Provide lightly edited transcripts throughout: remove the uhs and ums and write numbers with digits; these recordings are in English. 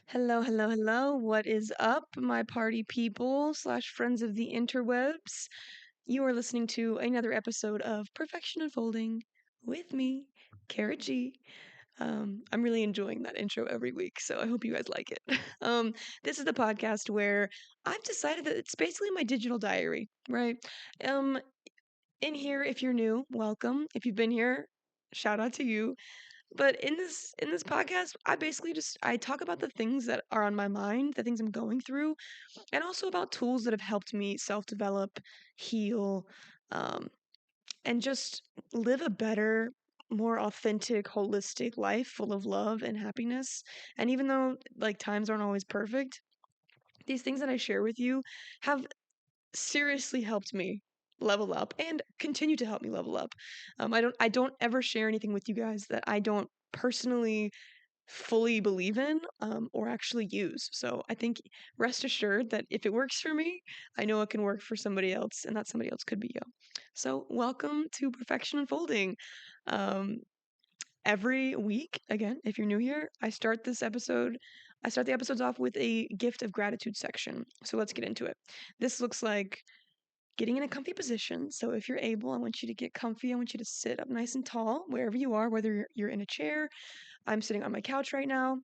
Hello, hello, hello. What is up, my party people slash friends of the interwebs? You are listening to another episode of Perfection Unfolding with me, Cara G. I'm really enjoying that intro every week, so I hope you guys like it. This is the podcast where I've decided that it's basically my digital diary, right? Um, in here, if you're new, welcome. If you've been here, shout out to you. But in this podcast, I talk about the things that are on my mind, the things I'm going through, and also about tools that have helped me self-develop, heal, um, and just live a better, more authentic, holistic life full of love and happiness. And even though like times aren't always perfect, these things that I share with you have seriously helped me level up and continue to help me level up. I don't ever share anything with you guys that I don't personally fully believe in or actually use. So I think rest assured that if it works for me, I know it can work for somebody else, and that somebody else could be you. So welcome to Perfection Unfolding. Um, every week, again, if you're new here, I start the episodes off with a gift of gratitude section. So let's get into it. This looks like getting in a comfy position. So if you're able, I want you to get comfy. I want you to sit up nice and tall wherever you are, whether you're in a chair. I'm sitting on my couch right now.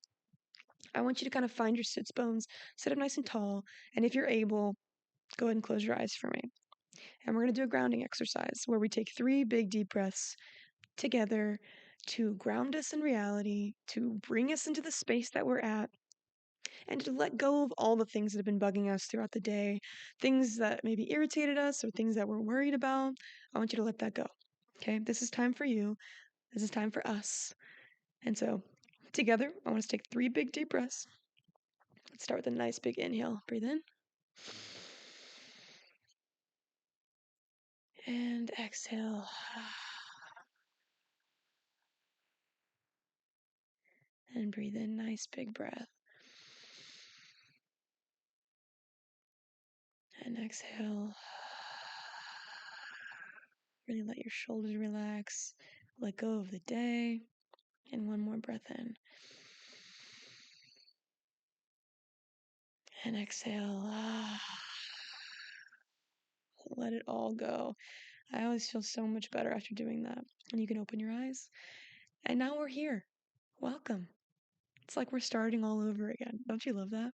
I want you to kind of find your sits bones, sit up nice and tall, and if you're able, go ahead and close your eyes for me. And we're going to do a grounding exercise where we take 3 big deep breaths together to ground us in reality, to bring us into the space that we're at, and to let go of all the things that have been bugging us throughout the day, things that maybe irritated us or things that we're worried about. I want you to let that go. Okay, this is time for you. This is time for us. And so, together, I want us to take 3 big deep breaths. Let's start with a nice big inhale. Breathe in. And exhale. And breathe in. Nice big breath. And exhale. Really let your shoulders relax. Let go of the day. And one more breath in. And exhale. Let it all go. I always feel so much better after doing that. And you can open your eyes. And now we're here. Welcome. It's like we're starting all over again. Don't you love that?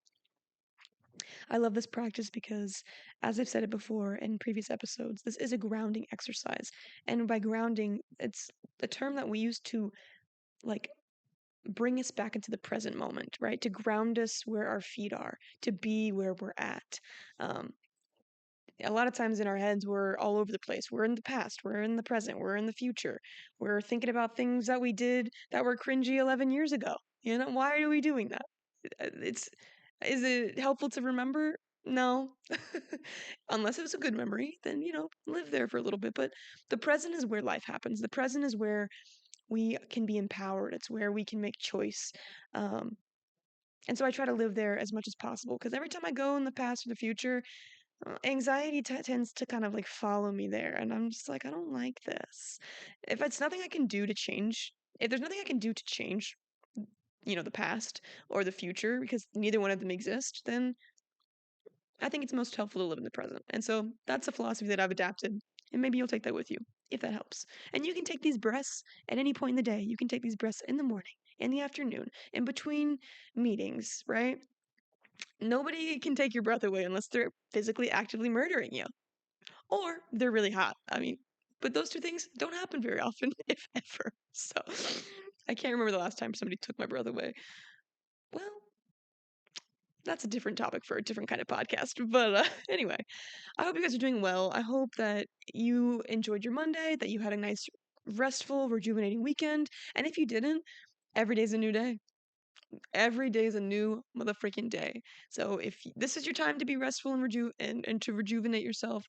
I love this practice because, as I've said it before in previous episodes, this is a grounding exercise. And by grounding, it's a term that we use to like bring us back into the present moment, right? To ground us where our feet are, to be where we're at. Um, a lot of times in our heads, we're all over the place. We're in the past, we're in the present, we're in the future. We're thinking about things that we did that were cringy 11 years ago. Why are we doing that? It's Is it helpful to remember? No. Unless it was a good memory, then, live there for a little bit. But the present is where life happens. The present is where we can be empowered. It's where we can make choice. Um, and so I try to live there as much as possible because every time I go in the past or the future, anxiety tends to kind of like follow me there. And I'm just like, I don't like this. If it's nothing I can do to change, if there's nothing I can do to change, the past or the future, because neither one of them exist, then I think it's most helpful to live in the present. And so that's a philosophy that I've adapted. And maybe you'll take that with you if that helps. And you can take these breaths at any point in the day. You can take these breaths in the morning, in the afternoon, in between meetings, right? Nobody can take your breath away unless they're physically actively murdering you or they're really hot. I mean, but those two things don't happen very often, if ever. So I can't remember the last time somebody took my breath away. Well, that's a different topic for a different kind of podcast. But anyway, I hope you guys are doing well. I hope that you enjoyed your Monday, that you had a nice, restful, rejuvenating weekend. And if you didn't, every day's a new day. Every day is a new motherfucking day. So if this is your time to be restful and to rejuvenate yourself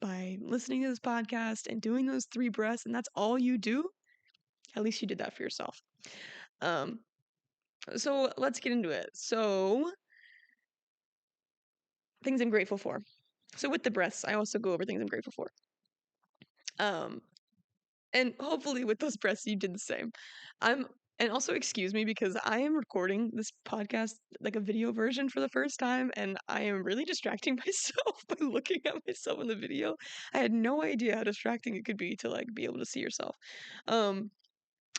by listening to this podcast and doing those 3 breaths, and that's all you do, at least you did that for yourself. Um, so let's get into it. So things I'm grateful for. So with the breaths, I also go over things I'm grateful for. Um, and hopefully with those breaths, you did the same. I'm And also, excuse me because I am recording this podcast like a video version for the first time, and I am really distracting myself by looking at myself in the video. I had no idea how distracting it could be to like be able to see yourself. Um,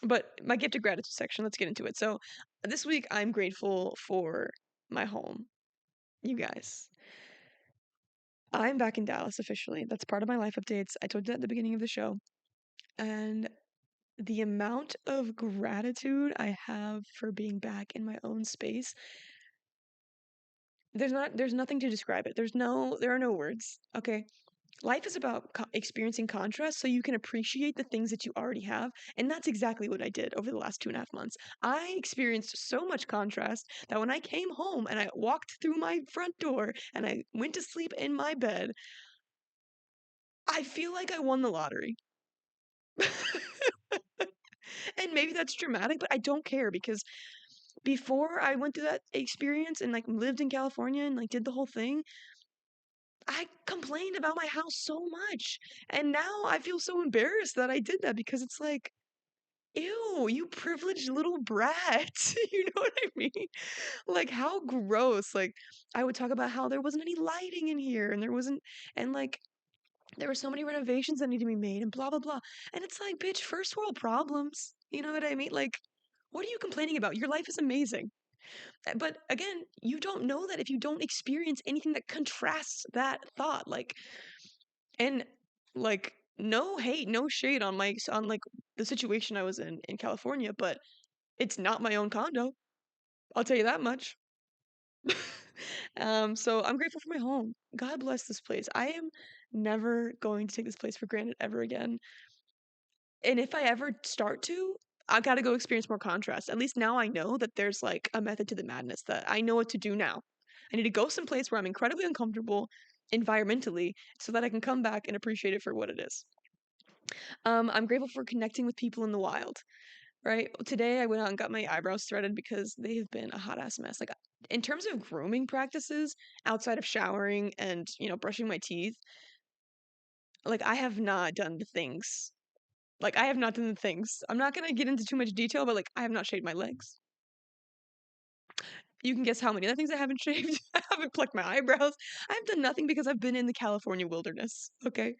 but my gift of gratitude section, let's get into it. So, this week I'm grateful for my home. You guys. I'm back in Dallas officially. That's part of my life updates. I told you that at the beginning of the show. And the amount of gratitude I have for being back in my own space, there's nothing to describe it. There are no words. Okay. Life is about experiencing contrast so you can appreciate the things that you already have. And that's exactly what I did over the last 2.5 months. I experienced so much contrast that when I came home and I walked through my front door and I went to sleep in my bed, I feel like I won the lottery. And maybe that's dramatic, but I don't care because before I went through that experience and like lived in California and like did the whole thing, I complained about my house so much. And now I feel so embarrassed that I did that because it's like, ew, you privileged little brat. You know what I mean? Like, how gross. Like, I would talk about how there wasn't any lighting in here and and like, there were so many renovations that need to be made and blah, blah, blah. And it's like, bitch, first world problems. You know what I mean? Like, what are you complaining about? Your life is amazing. But again, you don't know that if you don't experience anything that contrasts that thought. And like, no hate, no shade on like the situation I was in California, but it's not my own condo. I'll tell you that much. So I'm grateful for my home. God bless this place. I am never going to take this place for granted ever again. And if I ever start to, I gotta go experience more contrast. At least now I know that there's like a method to the madness, that I know what to do now. I need to go someplace where I'm incredibly uncomfortable environmentally so that I can come back and appreciate it for what it is. I'm grateful for connecting with people in the wild, right? Today I went out and got my eyebrows threaded because they have been a hot ass mess. Like, in terms of grooming practices, outside of showering and, brushing my teeth, like I have not done the things. Like, I have not done the things. I'm not gonna get into too much detail, but like I have not shaved my legs. You can guess how many other things I haven't shaved. I haven't plucked my eyebrows. I've done nothing because I've been in the California wilderness. Okay.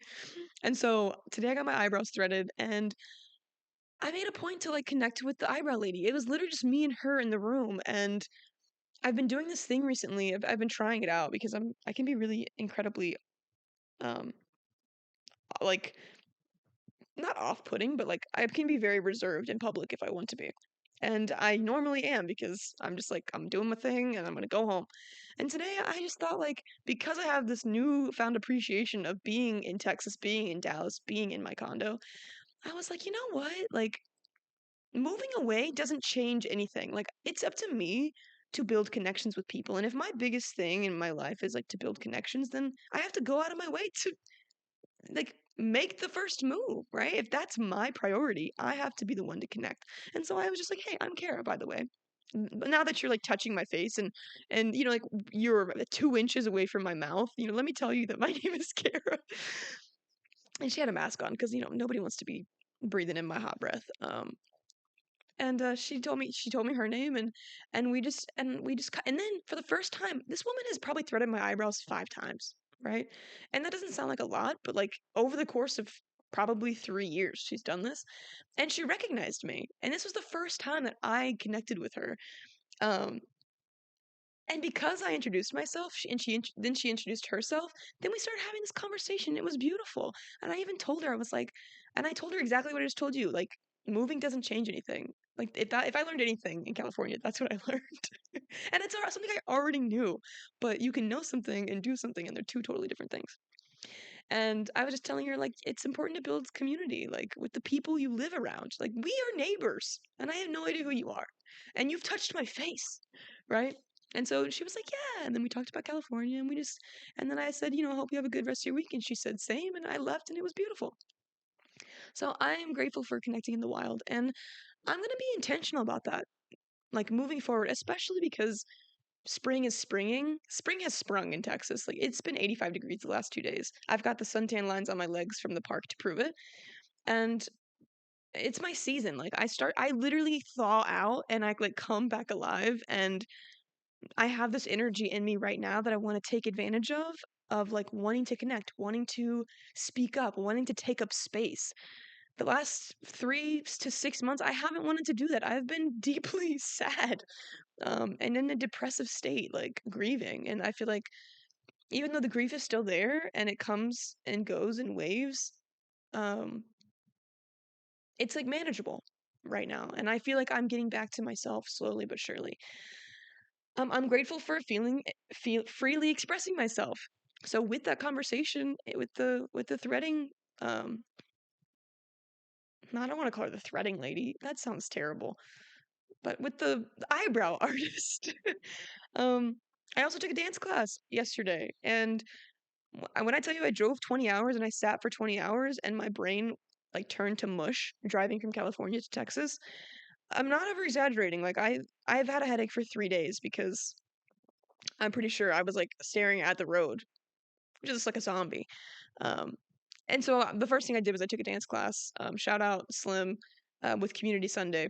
And so today I got my eyebrows threaded and I made a point to like connect with the eyebrow lady. It was literally just me and her in the room. And I've been doing this thing recently. I've been trying it out because I can be really incredibly um like not off-putting, but like I can be very reserved in public if I want to be. And I normally am because I'm just like I'm doing my thing and I'm gonna go home. And today I just thought like because I have this newfound appreciation of being in Texas, being in Dallas, being in my condo, I was like, you know what? Like moving away doesn't change anything. Like it's up to me to build connections with people. And if my biggest thing in my life is like to build connections, then I have to go out of my way to like make the first move, right? If that's my priority, I have to be the one to connect. And so I was just like, hey, I'm Cara, by the way. But now that you're like touching my face and like you're 2 inches away from my mouth, let me tell you that my name is Cara. And she had a mask on because nobody wants to be breathing in my hot breath. And she told me her name and and then for the first time this woman has probably threaded my eyebrows 5 times, right? And that doesn't sound like a lot, but like over the course of probably 3 years she's done this, and she recognized me, and this was the first time that I connected with her. um and because I introduced myself, then she introduced herself. Then we started having this conversation. It was beautiful. And I even told her, I was like, and I told her exactly what I just told you. Like, moving doesn't change anything. Like, if I learned anything in California, that's what I learned. And it's something I already knew. But you can know something and do something, and they're two totally different things. And I was just telling her, like, it's important to build community, like, with the people you live around. Like, we are neighbors, and I have no idea who you are. And you've touched my face, right? And so she was like, yeah. And then we talked about California, and then I said, I hope you have a good rest of your week. And she said, same. And I left, and it was beautiful. So I am grateful for connecting in the wild. And I'm going to be intentional about that, like, moving forward, especially because spring is springing. Spring has sprung in Texas. Like, it's been 85 degrees the last 2 days. I've got the suntan lines on my legs from the park to prove it. And it's my season. Like I literally thaw out and I like come back alive, and I have this energy in me right now that I want to take advantage of like wanting to connect, wanting to speak up, wanting to take up space. The last 3 to 6 months, I haven't wanted to do that. I've been deeply sad, and in a depressive state, like grieving. And I feel like even though the grief is still there and it comes and goes in waves, um, it's like manageable right now. And I feel like I'm getting back to myself slowly but surely. I'm grateful for feel freely expressing myself. So with that conversation, with the threading, um, no, I don't want to call her the threading lady. That sounds terrible. But with the eyebrow artist, um, I also took a dance class yesterday, and when I tell you I drove 20 hours and I sat for 20 hours and my brain like turned to mush driving from California to Texas, I'm not over exaggerating. Like I've had a headache for 3 days because I'm pretty sure I was like staring at the road just like a zombie. Um, and so the first thing I did was I took a dance class. Shout out Slim with Community Sunday.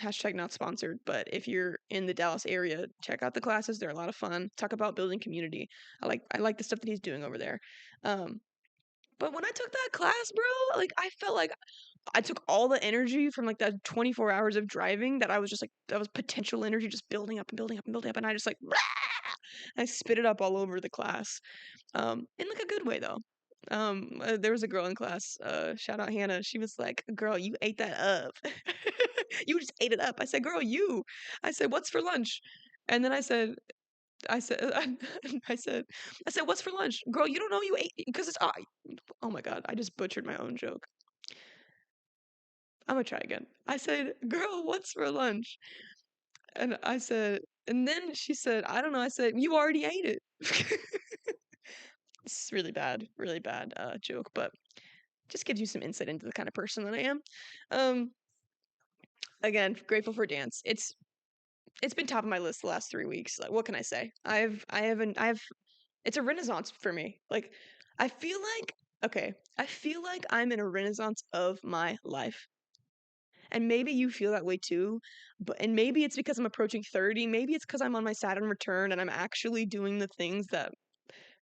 Hashtag not sponsored, but if you're in the Dallas area, check out the classes. They're a lot of fun. Talk about building community. I like the stuff that he's doing over there. Um, but when I took that class, bro, like I felt like I took all the energy from like that 24 hours of driving that I was just like that was potential energy just building up and building up and building up, and I just like I spit it up all over the class. In like a good way though. There was a girl in class, shout out Hannah. She was like, "Girl, you ate that up. You just ate it up." I said, "Girl, you." I said, "What's for lunch?" And then I said, I said, "What's for lunch?" "Girl, you don't know you ate because it's oh my God, I just butchered my own joke. I'm gonna try again. I said, "Girl, what's for lunch?" And I said, and then she said, "I don't know." I said, "You already ate it." It's really bad joke, but just gives you some insight into the kind of person that I am. Um, Again, grateful for dance. It's been top of my list the last 3 weeks. Like, what can I say? I've it's a renaissance for me. Like, I feel like okay, I feel like I'm in a renaissance of my life. And maybe you feel that way too, and maybe it's because I'm approaching 30, maybe it's because I'm on my Saturn return and I'm actually doing the things that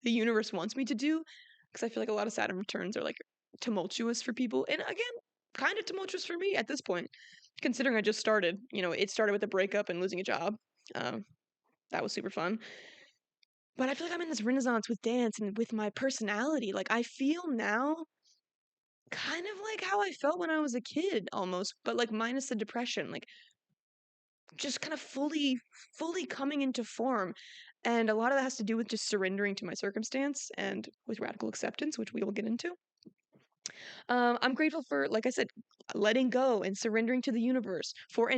the universe wants me to do, because I feel like a lot of Saturn returns are like tumultuous for people, and again, kind of tumultuous for me at this point, considering I just started. It started with a breakup and losing a job. Um, that was super fun. But I feel like I'm in this renaissance with dance and with my personality. Like I feel now kind of like how I felt when I was a kid almost, but like minus the depression. Like just kind of fully coming into form. And a lot of that has to do with just surrendering to my circumstance and with radical acceptance, which we will get into. I'm grateful for, like I said, letting go and surrendering to the universe, for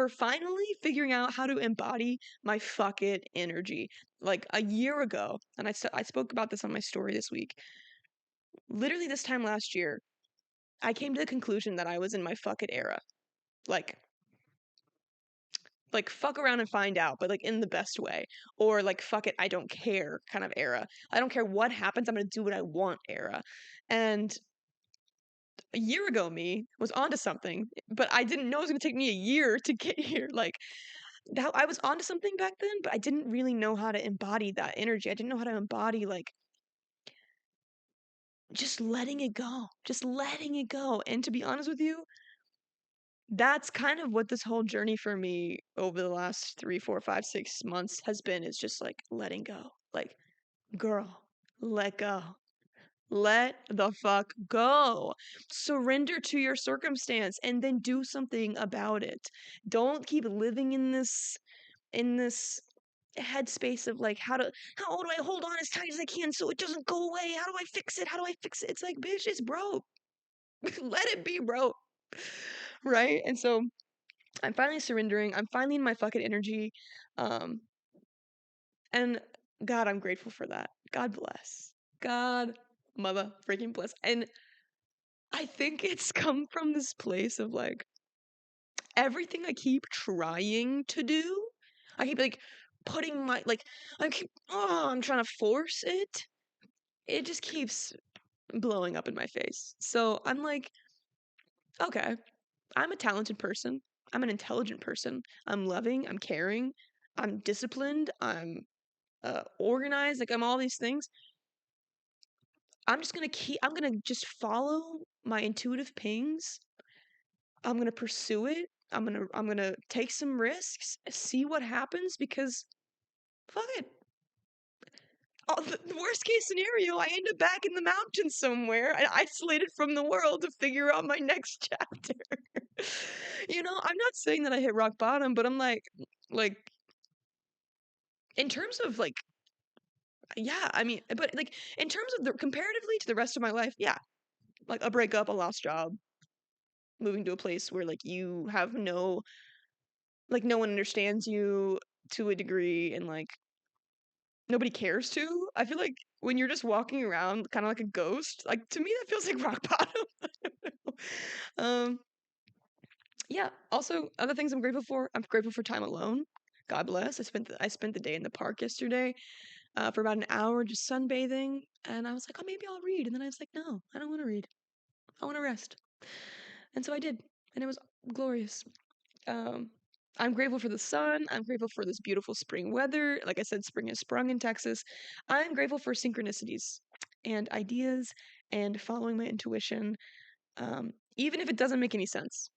finally figuring out how to embody my fuck it energy. Like a year ago, and I spoke about this on my story this week. Literally this time last year, I came to the conclusion that I was in my fuck it era. Like fuck around and find out, but like in the best way, or like fuck it, I don't care kind of era. I don't care what happens, I'm gonna do what I want era. And a year ago me was onto something, but I didn't know it was gonna take me a year to get here. Like that, I was onto something back then, but I didn't really know how to embody that energy. I didn't know how to embody like just letting it go. And to be honest with you, that's kind of what this whole journey for me over the last 3, 4, 5, 6 months has been, is just like letting go. Like, girl, let go. Let the fuck go. Surrender to your circumstance and then do something about it. Don't keep living in this headspace of like how do I hold on as tight as I can so it doesn't go away? How do I fix it? How do I fix it? It's like, bitch, it's broke. Let it be broke. Right? And so I'm finally surrendering. I'm finally in my fucking energy. Um, and God, I'm grateful for that. God bless. God mother freaking bless. And I think it's come from this place of like everything I keep trying to do. I keep like putting my like I'm trying to force it. It just keeps blowing up in my face. So I'm like okay, I'm a talented person. I'm an intelligent person. I'm loving. I'm caring. I'm disciplined. I'm organized. Like, I'm all these things. I'm gonna just follow my intuitive pings. I'm gonna pursue it. I'm gonna take some risks, see what happens, because fuck it. Oh, the worst case scenario, I end up back in the mountains somewhere and isolated from the world to figure out my next chapter. I'm not saying that I hit rock bottom, but I'm like, in terms of like, yeah, I mean, but like, in terms of the comparatively to the rest of my life, yeah, like a breakup, a lost job, moving to a place where like you have no one understands you to a degree, and like nobody cares to. I feel like when you're just walking around kind of like a ghost, like to me that feels like rock bottom. um yeah, also other things I'm grateful for time alone. God bless. I spent the day in the park yesterday for about an hour just sunbathing, and I was like, oh, maybe I'll read, and then I was like, no, I don't want to read. I want to rest. And so I did, and it was glorious. Um, I'm grateful for the sun. I'm grateful for this beautiful spring weather. Like I said, spring has sprung in Texas. I'm grateful for synchronicities and ideas and following my intuition, even if it doesn't make any sense,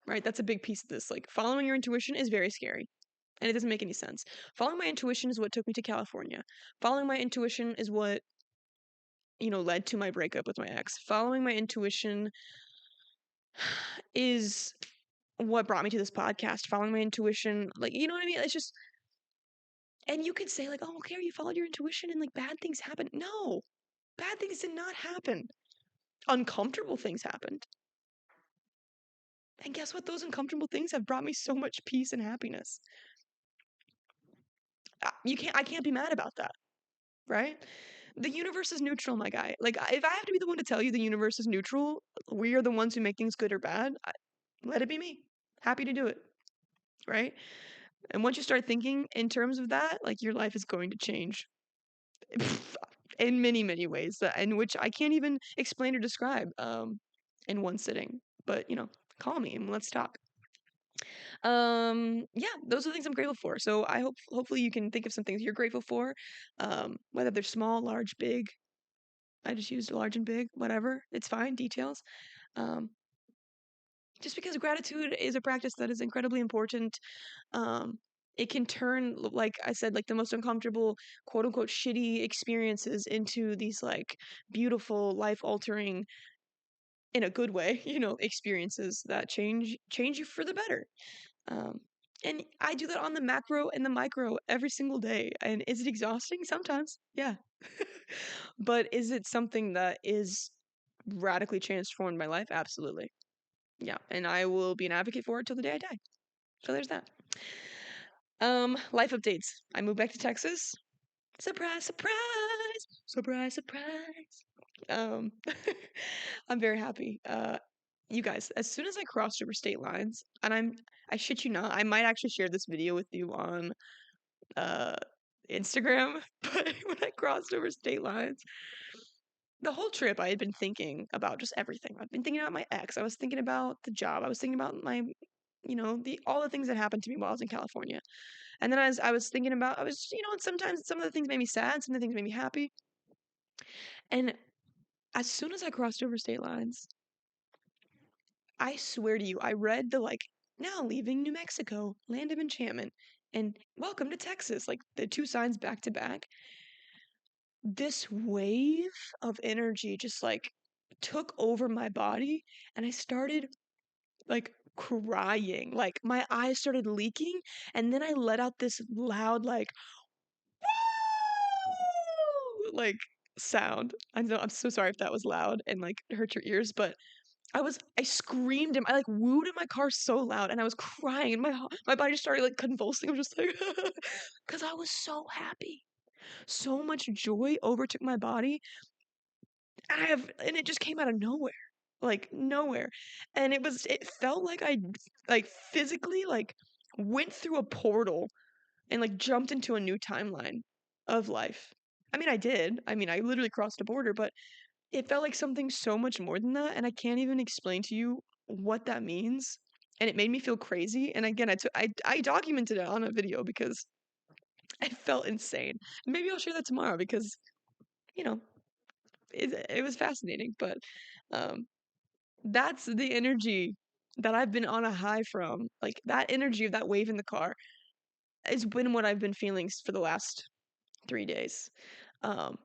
right? That's a big piece of this. Like, following your intuition is very scary and it doesn't make any sense. Following my intuition is what took me to California. Following my intuition is what, led to my breakup with my ex. Following my intuition is what brought me to this podcast. Following my intuition, like, you know what I mean? It's just, and you could say like, oh, okay, you followed your intuition and like bad things happened. No, bad things did not happen. Uncomfortable things happened. And guess what? Those uncomfortable things have brought me so much peace and happiness. I can't be mad about that, right? The universe is neutral, my guy. Like, if I have to be the one to tell you the universe is neutral, we are the ones who make things good or bad, let it be me. Happy to do it, right? And once you start thinking in terms of that, like, your life is going to change in many, many ways, in which I can't even explain or describe in one sitting. But, call me and let's talk. Yeah, those are the things I'm grateful for. So hopefully you can think of some things you're grateful for, whether they're small, large, big. I just used large and big, whatever. It's fine, details. Um, just because gratitude is a practice that is incredibly important. It can turn, like I said, like the most uncomfortable, quote unquote, shitty experiences into these like beautiful, life altering, in a good way, experiences that change you for the better. Um, and I do that on the macro and the micro every single day. And is it exhausting? Sometimes, yeah. But is it something that is radically transformed my life? Absolutely. Yeah. And I will be an advocate for it till the day I die. So there's that. Life updates. I moved back to Texas. Surprise, surprise, surprise, surprise. Um, I'm very happy. You guys, as soon as I crossed over state lines, and I shit you not, I might actually share this video with you on uh Instagram, but when I crossed over state lines, the whole trip I had been thinking about just everything. I've been thinking about my ex. I was thinking about the job. I was thinking about my, the all the things that happened to me while I was in California. And then as I was thinking about, and sometimes some of the things made me sad, some of the things made me happy. And as soon as I crossed over state lines, I swear to you, I read the like, now leaving New Mexico, land of enchantment, and welcome to Texas, like the two signs back to back. This wave of energy just like took over my body, and I started like crying. Like my eyes started leaking, and then I let out this loud like like sound. I know, I'm so sorry if that was loud and like hurt your ears, but I screamed and I like wooed in my car so loud, and I was crying, and my body just started like convulsing. I'm just like, because I was so happy. So much joy overtook my body, and it just came out of nowhere, like nowhere. And it felt like I like physically like went through a portal and like jumped into a new timeline of life. I mean, I did. I mean, I literally crossed a border, but it felt like something so much more than that, and I can't even explain to you what that means, and it made me feel crazy. And again, I documented it on a video because I felt insane. Maybe I'll share that tomorrow because, you know, it was fascinating. But um, that's the energy that I've been on a high from. Like that energy of that wave in the car has been what I've been feeling for the last 3 days. Um,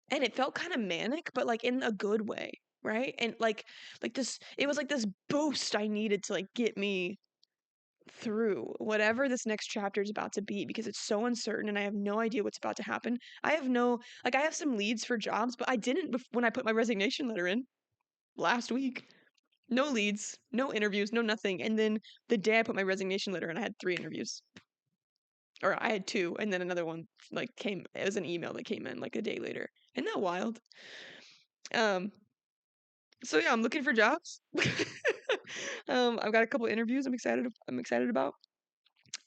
and it felt kind of manic, but like in a good way, right? And like this, it was like this boost I needed to like get me through whatever this next chapter is about to be, because it's so uncertain and I have no idea what's about to happen. I have no, like, I have some leads for jobs, but I didn't when I put my resignation letter in last week. No leads, no interviews, no nothing. And then the day I put my resignation letter in, I had 3 interviews. Or I had 2, and then another one like came, it was an email that came in like a day later. Isn't that wild? Um, so yeah, I'm looking for jobs. I've got a couple interviews I'm excited about.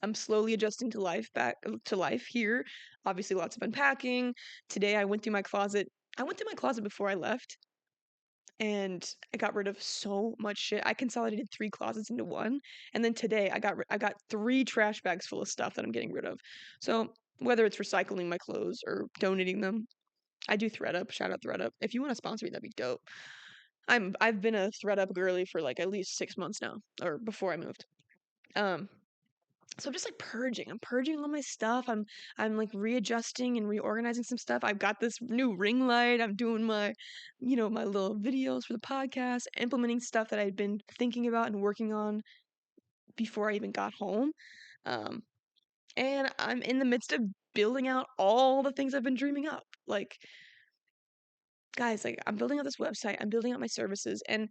I'm slowly adjusting to life, back to life here. Obviously, lots of unpacking. Today, I went through my closet. I went through my closet before I left, and I got rid of so much shit. I consolidated 3 closets into one, and then today I got 3 trash bags full of stuff that I'm getting rid of. So whether it's recycling my clothes or donating them, I do ThreadUp. Shout out ThreadUp. If you want to sponsor me, that'd be dope. I've been a ThreadUp girly for like at least 6 months now, or before I moved. Um, so I'm just like purging. I'm purging all my stuff. I'm like readjusting and reorganizing some stuff. I've got this new ring light. I'm doing my, my little videos for the podcast, implementing stuff that I'd been thinking about and working on before I even got home. Um, and I'm in the midst of building out all the things I've been dreaming up. Like, guys, like I'm building out this website. I'm building out my services. And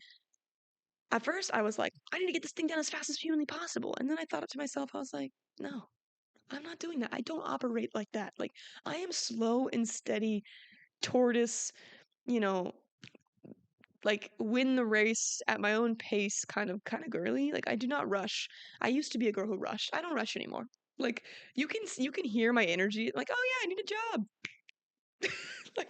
at first I was like, I need to get this thing done as fast as humanly possible. And then I thought to myself, I was like, no, I'm not doing that. I don't operate like that. Like I am slow and steady tortoise, you know, like win the race at my own pace kind of girly. Like I do not rush. I used to be a girl who rushed. I don't rush anymore. Like you can hear my energy like, "Oh yeah, I need a job." Like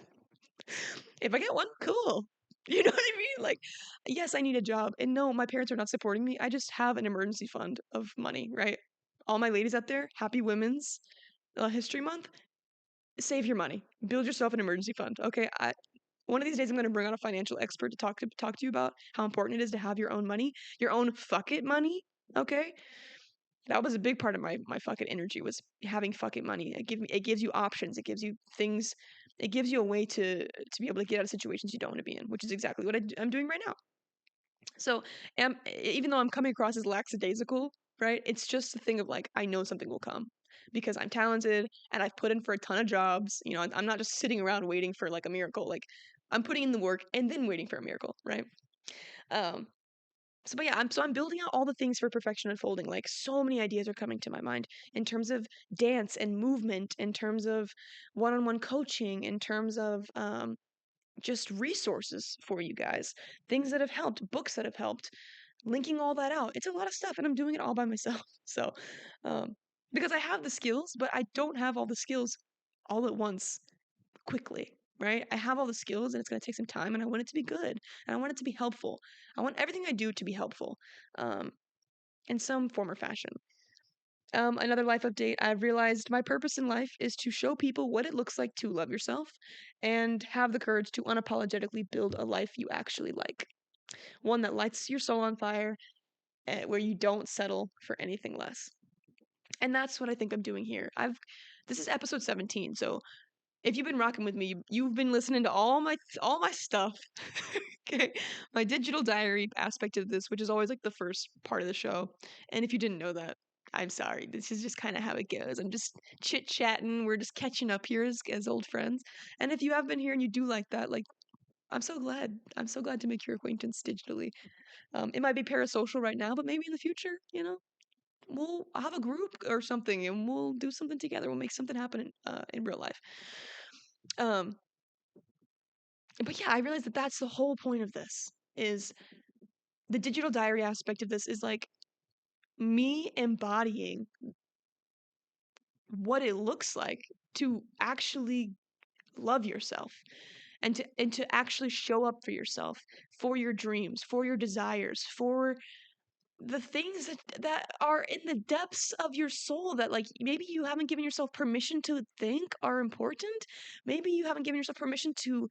if I get one, cool. You know what I mean? Like yes, I need a job. And no, my parents are not supporting me. I just have an emergency fund of money, right? All my ladies out there, happy Women's History Month. Save your money. Build yourself an emergency fund. Okay. One of these days I'm going to bring on a financial expert to talk to you about how important it is to have your own money, your own fuck it money. Okay. That was a big part of my fucking energy, was having fucking money. It gives you options. It gives you things. It gives you a way to be able to get out of situations you don't want to be in, which is exactly what I'm doing right now. So, even though I'm coming across as lackadaisical, right? It's just a thing of like, I know something will come because I'm talented and I've put in for a ton of jobs. I'm not just sitting around waiting for like a miracle. Like, I'm putting in the work and then waiting for a miracle, right? Um, but yeah, I'm building out all the things for perfection unfolding. Like, so many ideas are coming to my mind in terms of dance and movement, in terms of one-on-one coaching, in terms of just resources for you guys, things that have helped, books that have helped, linking all that out. It's a lot of stuff, and I'm doing it all by myself. So, um, because I have the skills, but I don't have all the skills all at once quickly, right? I have all the skills, and it's going to take some time, and I want it to be good, and I want it to be helpful. I want everything I do to be helpful, um, in some form or fashion. Another life update. I've realized my purpose in life is to show people what it looks like to love yourself and have the courage to unapologetically build a life you actually like. One that lights your soul on fire, where you don't settle for anything less. And that's what I think I'm doing here. This is episode 17, so if you've been rocking with me, you've been listening to all my stuff. Okay, my digital diary aspect of this, which is always like the first part of the show. And if you didn't know that, I'm sorry. This is just kind of how it goes. I'm just chit chatting. We're just catching up here as old friends. And if you have been here and you do like that, like I'm so glad. I'm so glad to make your acquaintance digitally. It might be parasocial right now, but maybe in the future, we'll have a group or something and we'll do something together. We'll make something happen in real life. Um, but yeah, I realized that that's the whole point of this, is the digital diary aspect of this is like me embodying what it looks like to actually love yourself. and to actually show up for yourself, for your dreams, for your desires, for the things that are in the depths of your soul that like maybe you haven't given yourself permission to think are important. Maybe you haven't given yourself permission to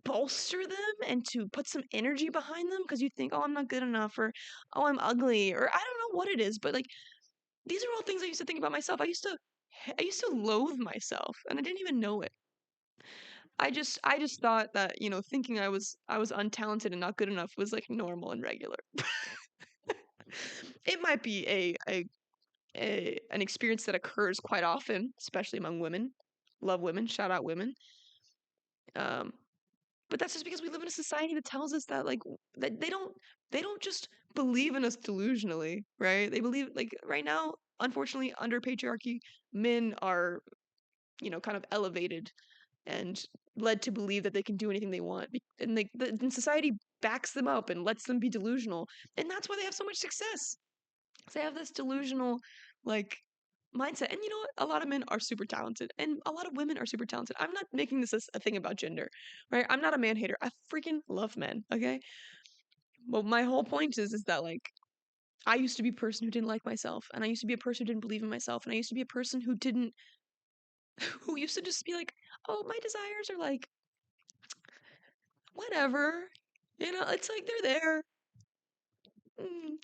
bolster them and to put some energy behind them because you think, oh, I'm not good enough, or oh, I'm ugly, or I don't know what it is, but like these are all things I used to think about myself. I used to loathe myself and I didn't even know it. I just thought that, thinking I was untalented and not good enough was like normal and regular. It might be an experience that occurs quite often, especially among women. Love women, shout out women. Um, but that's just because we live in a society that tells us that like that they don't just believe in us delusionally, right? They believe like right now, unfortunately, under patriarchy, men are, kind of elevated and led to believe that they can do anything they want. And and society backs them up and lets them be delusional. And that's why they have so much success. They have this delusional, like, mindset. And you know what? A lot of men are super talented, and a lot of women are super talented. I'm not making this a thing about gender, right? I'm not a man hater. I freaking love men, okay? But my whole point is that, like, I used to be a person who didn't like myself, and I used to be a person who didn't believe in myself, and I used to be a person who didn't, who used to just be like, oh, my desires are like, whatever. It's like they're there. Mm.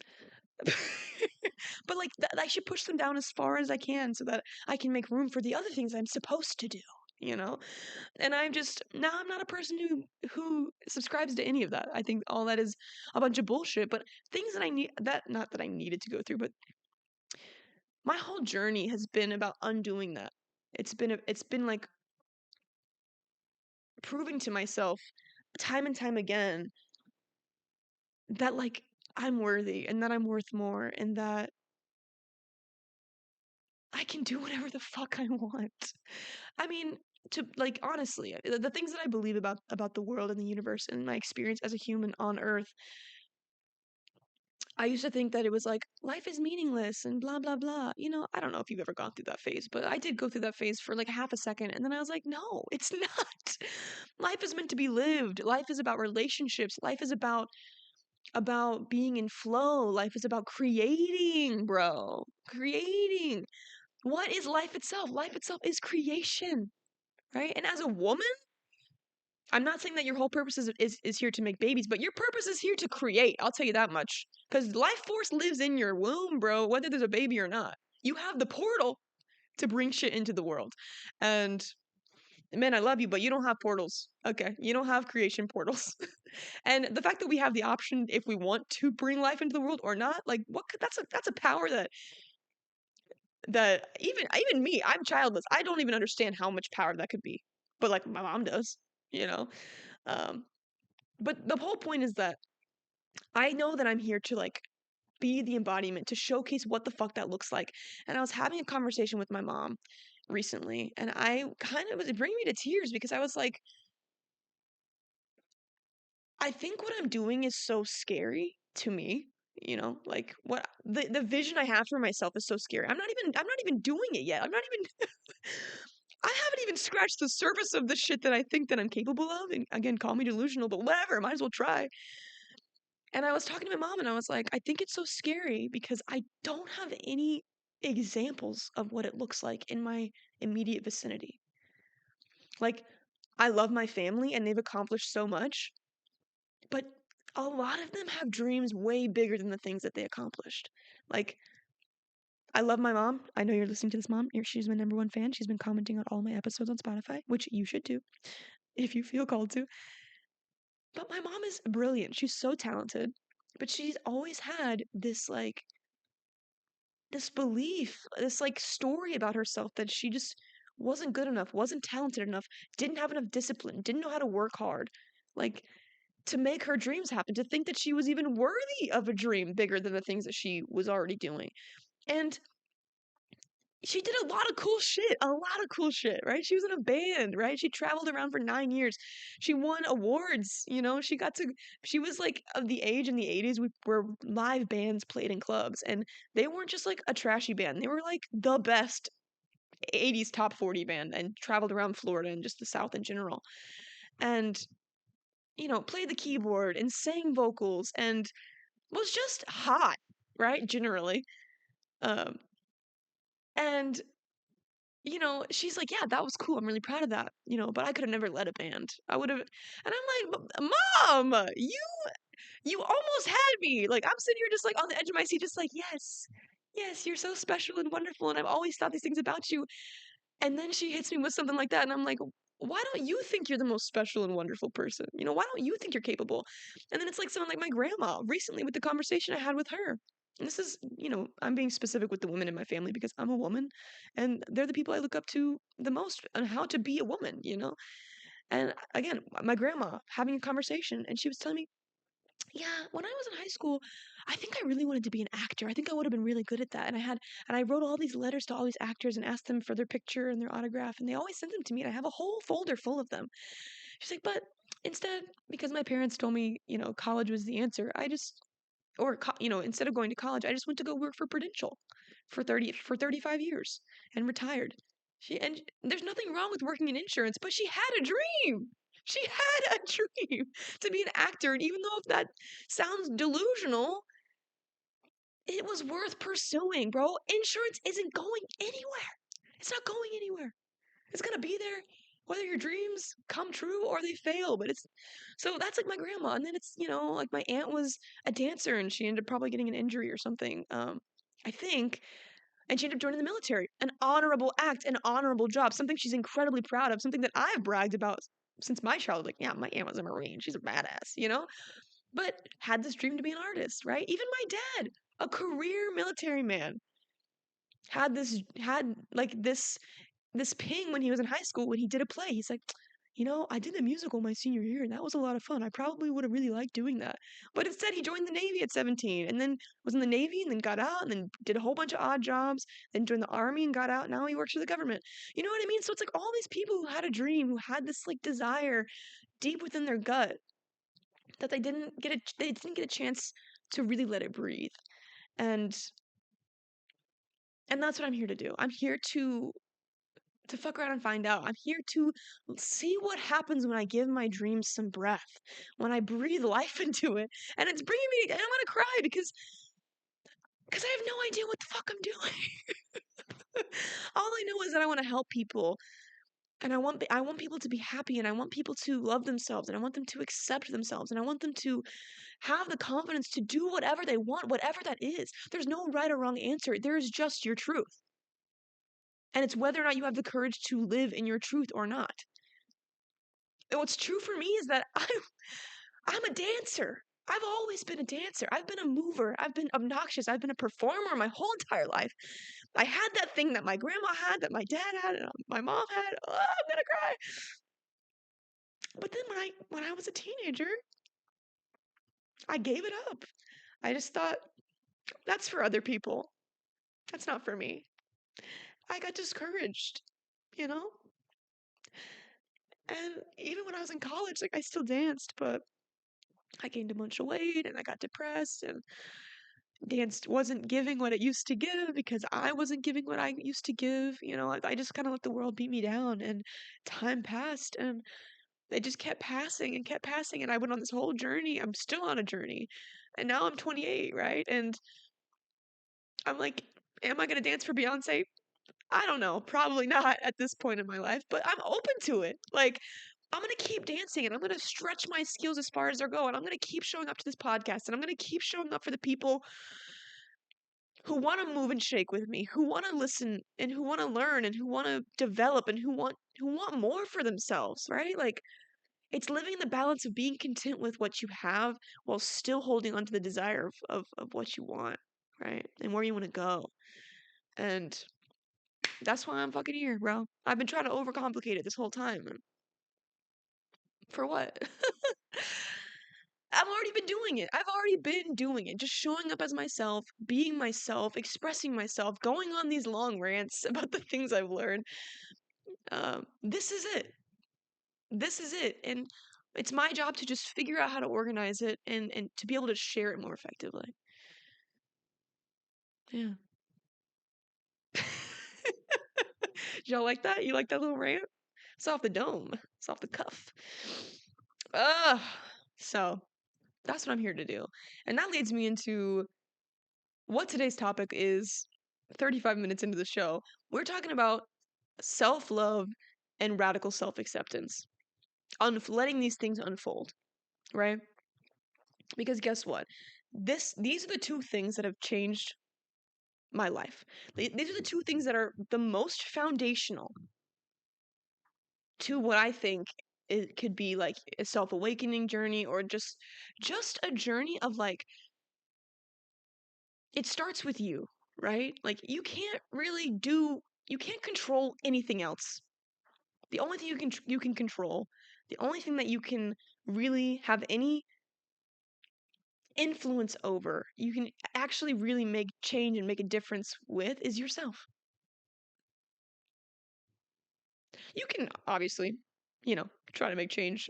But like I should push them down as far as I can so that I can make room for the other things I'm supposed to do, you know? And I'm not a person who subscribes to any of that. I think all that is a bunch of bullshit, but things that I need that not that I needed to go through, but my whole journey has been about undoing that. It's been like proving to myself time and time again that like I'm worthy and that I'm worth more and that I can do whatever the fuck I want. I mean, to like honestly, the things that I believe about the world and the universe and my experience as a human on Earth, I used to think that it was like life is meaningless and blah blah blah. I don't know if you've ever gone through that phase, but I did go through that phase for like half a second, and then I was like, no, it's not. Life is meant to be lived. Life is about relationships. Life is about being in flow. Life is about creating, bro. Creating. What is life itself? Life itself is creation, right? And as a woman, I'm not saying that your whole purpose is here to make babies, but your purpose is here to create. I'll tell you that much. Because life force lives in your womb, bro, whether there's a baby or not. You have the portal to bring shit into the world. And man, I love you, but you don't have portals. Okay. You don't have creation portals. And the fact that we have the option if we want to bring life into the world or not, like that's a power that even me, I'm childless. I don't even understand how much power that could be. But like my mom does, you know. Um but the whole point is that I know that I'm here to like be the embodiment to showcase what the fuck that looks like. And I was having a conversation with my mom recently, and I kind of was bringing me to tears because I was like, I think what I'm doing is so scary to me. Like what the vision I have for myself is so scary. I'm not even doing it yet. I'm not even I haven't even scratched the surface of the shit that I think that I'm capable of. And again, call me delusional, but whatever, might as well try. And I was talking to my mom and I was like, I think it's so scary because I don't have any examples of what it looks like in my immediate vicinity. Like, I love my family and they've accomplished so much, but a lot of them have dreams way bigger than the things that they accomplished. Like, I love my mom. I know you're listening to this, mom. She's my number one fan. She's been commenting on all my episodes on Spotify, which you should do if you feel called to. But my mom is brilliant. She's so talented. But she's always had this belief, this like story about herself that she just wasn't good enough, wasn't talented enough, didn't have enough discipline, didn't know how to work hard, like to make her dreams happen, to think that she was even worthy of a dream bigger than the things that she was already doing. And she did a lot of cool shit, right? She was in a band, right? She traveled around for 9 years. She won awards, she was like of the age in the 80s where live bands played in clubs, and they weren't just like a trashy band. They were like the best 80s top 40 band and traveled around Florida and just the South in general. and, played the keyboard and sang vocals and was just hot, right? Generally. Um, and, she's like, yeah, that was cool. I'm really proud of that, but I could have never led a band. I would have, and I'm like, Mom, you almost had me. Like, I'm sitting here just like on the edge of my seat, just like, yes, yes, you're so special and wonderful. And I've always thought these things about you. And then she hits me with something like that. And I'm like, why don't you think you're the most special and wonderful person? Why don't you think you're capable? And then it's like someone like my grandma recently with the conversation I had with her. And this is, I'm being specific with the women in my family because I'm a woman and they're the people I look up to the most on how to be a woman. And again, my grandma having a conversation and she was telling me, yeah, when I was in high school, I think I really wanted to be an actor. I think I would have been really good at that. And I wrote all these letters to all these actors and asked them for their picture and their autograph, and they always sent them to me, and I have a whole folder full of them. She's like, but instead, because my parents told me, college was the answer, instead of going to college, I just went to go work for Prudential for 35 years and retired. And there's nothing wrong with working in insurance, but she had a dream. She had a dream to be an actor, and even though if that sounds delusional, it was worth pursuing, bro. Insurance isn't going anywhere. It's not going anywhere. It's gonna be there whether your dreams come true or they fail. But it's so that's like my grandma, and then it's like my aunt was a dancer and she ended up probably getting an injury or something. I think, and she ended up joining the military. An honorable act, an honorable job, something she's incredibly proud of, something that I've bragged about since my childhood. Like, yeah, my aunt was a Marine. She's a badass. But had this dream to be an artist, right? Even my dad, a career military man, had like this ping when he was in high school when he did a play. He's like, I did the musical my senior year and that was a lot of fun. I probably would have really liked doing that. But instead he joined the Navy at 17 and then was in the Navy and then got out and then did a whole bunch of odd jobs, then joined the Army and got out. Now he works for the government. You know what I mean? So it's like all these people who had a dream, who had this like desire deep within their gut that they didn't get a chance to really let it breathe. And that's what I'm here to do. I'm here to fuck around and find out. I'm here to see what happens when I give my dreams some breath, when I breathe life into it. And it's bringing me, and I'm gonna cry because I have no idea what the fuck I'm doing. All I know is that I want to help people, and I want people to be happy, and I want people to love themselves, and I want them to accept themselves, and I want them to have the confidence to do whatever they want, whatever that is. There's no right or wrong answer. There is just your truth. And it's whether or not you have the courage to live in your truth or not. And what's true for me is that I'm a dancer. I've always been a dancer. I've been a mover. I've been obnoxious. I've been a performer my whole entire life. I had that thing that my grandma had, that my dad had, and my mom had. Oh, I'm gonna cry. But then when I was a teenager, I gave it up. I just thought that's for other people. That's not for me. I got discouraged, you know? And even when I was in college, like I still danced, but I gained a bunch of weight and I got depressed and dance wasn't giving what it used to give because I wasn't giving what I used to give. I just kind of let the world beat me down and time passed and it just kept passing and kept passing. And I went on this whole journey. I'm still on a journey. And now I'm 28, right? And I'm like, am I going to dance for Beyonce? I don't know. Probably not at this point in my life, but I'm open to it. Like, I'm going to keep dancing and I'm going to stretch my skills as far as they're going. I'm going to keep showing up to this podcast and I'm going to keep showing up for the people who want to move and shake with me, who want to listen and who want to learn and who want to develop and who want more for themselves, right? Like it's living the balance of being content with what you have while still holding on to the desire of what you want, right? And where you want to go. And that's why I'm fucking here, bro. I've been trying to overcomplicate it this whole time. For what? I've already been doing it. I've already been doing it. Just showing up as myself, being myself, expressing myself, going on these long rants about the things I've learned. This is it. This is it. And it's my job to just figure out how to organize it and to be able to share it more effectively. Yeah. Y'all like that? You like that little rant? It's off the dome. It's off the cuff. So that's what I'm here to do. And that leads me into what today's topic is. 35 minutes into the show, we're talking about self-love and radical self-acceptance. Letting these things unfold, right? Because guess what? These are the two things that have changed my life. These are the two things that are the most foundational to what I think it could be like a self-awakening journey, or just a journey of like, it starts with you, right? Like you can't control anything else. The only thing you can control, the only thing that you can really have any influence over, you can actually really make change and make a difference with, is yourself. You can obviously, try to make change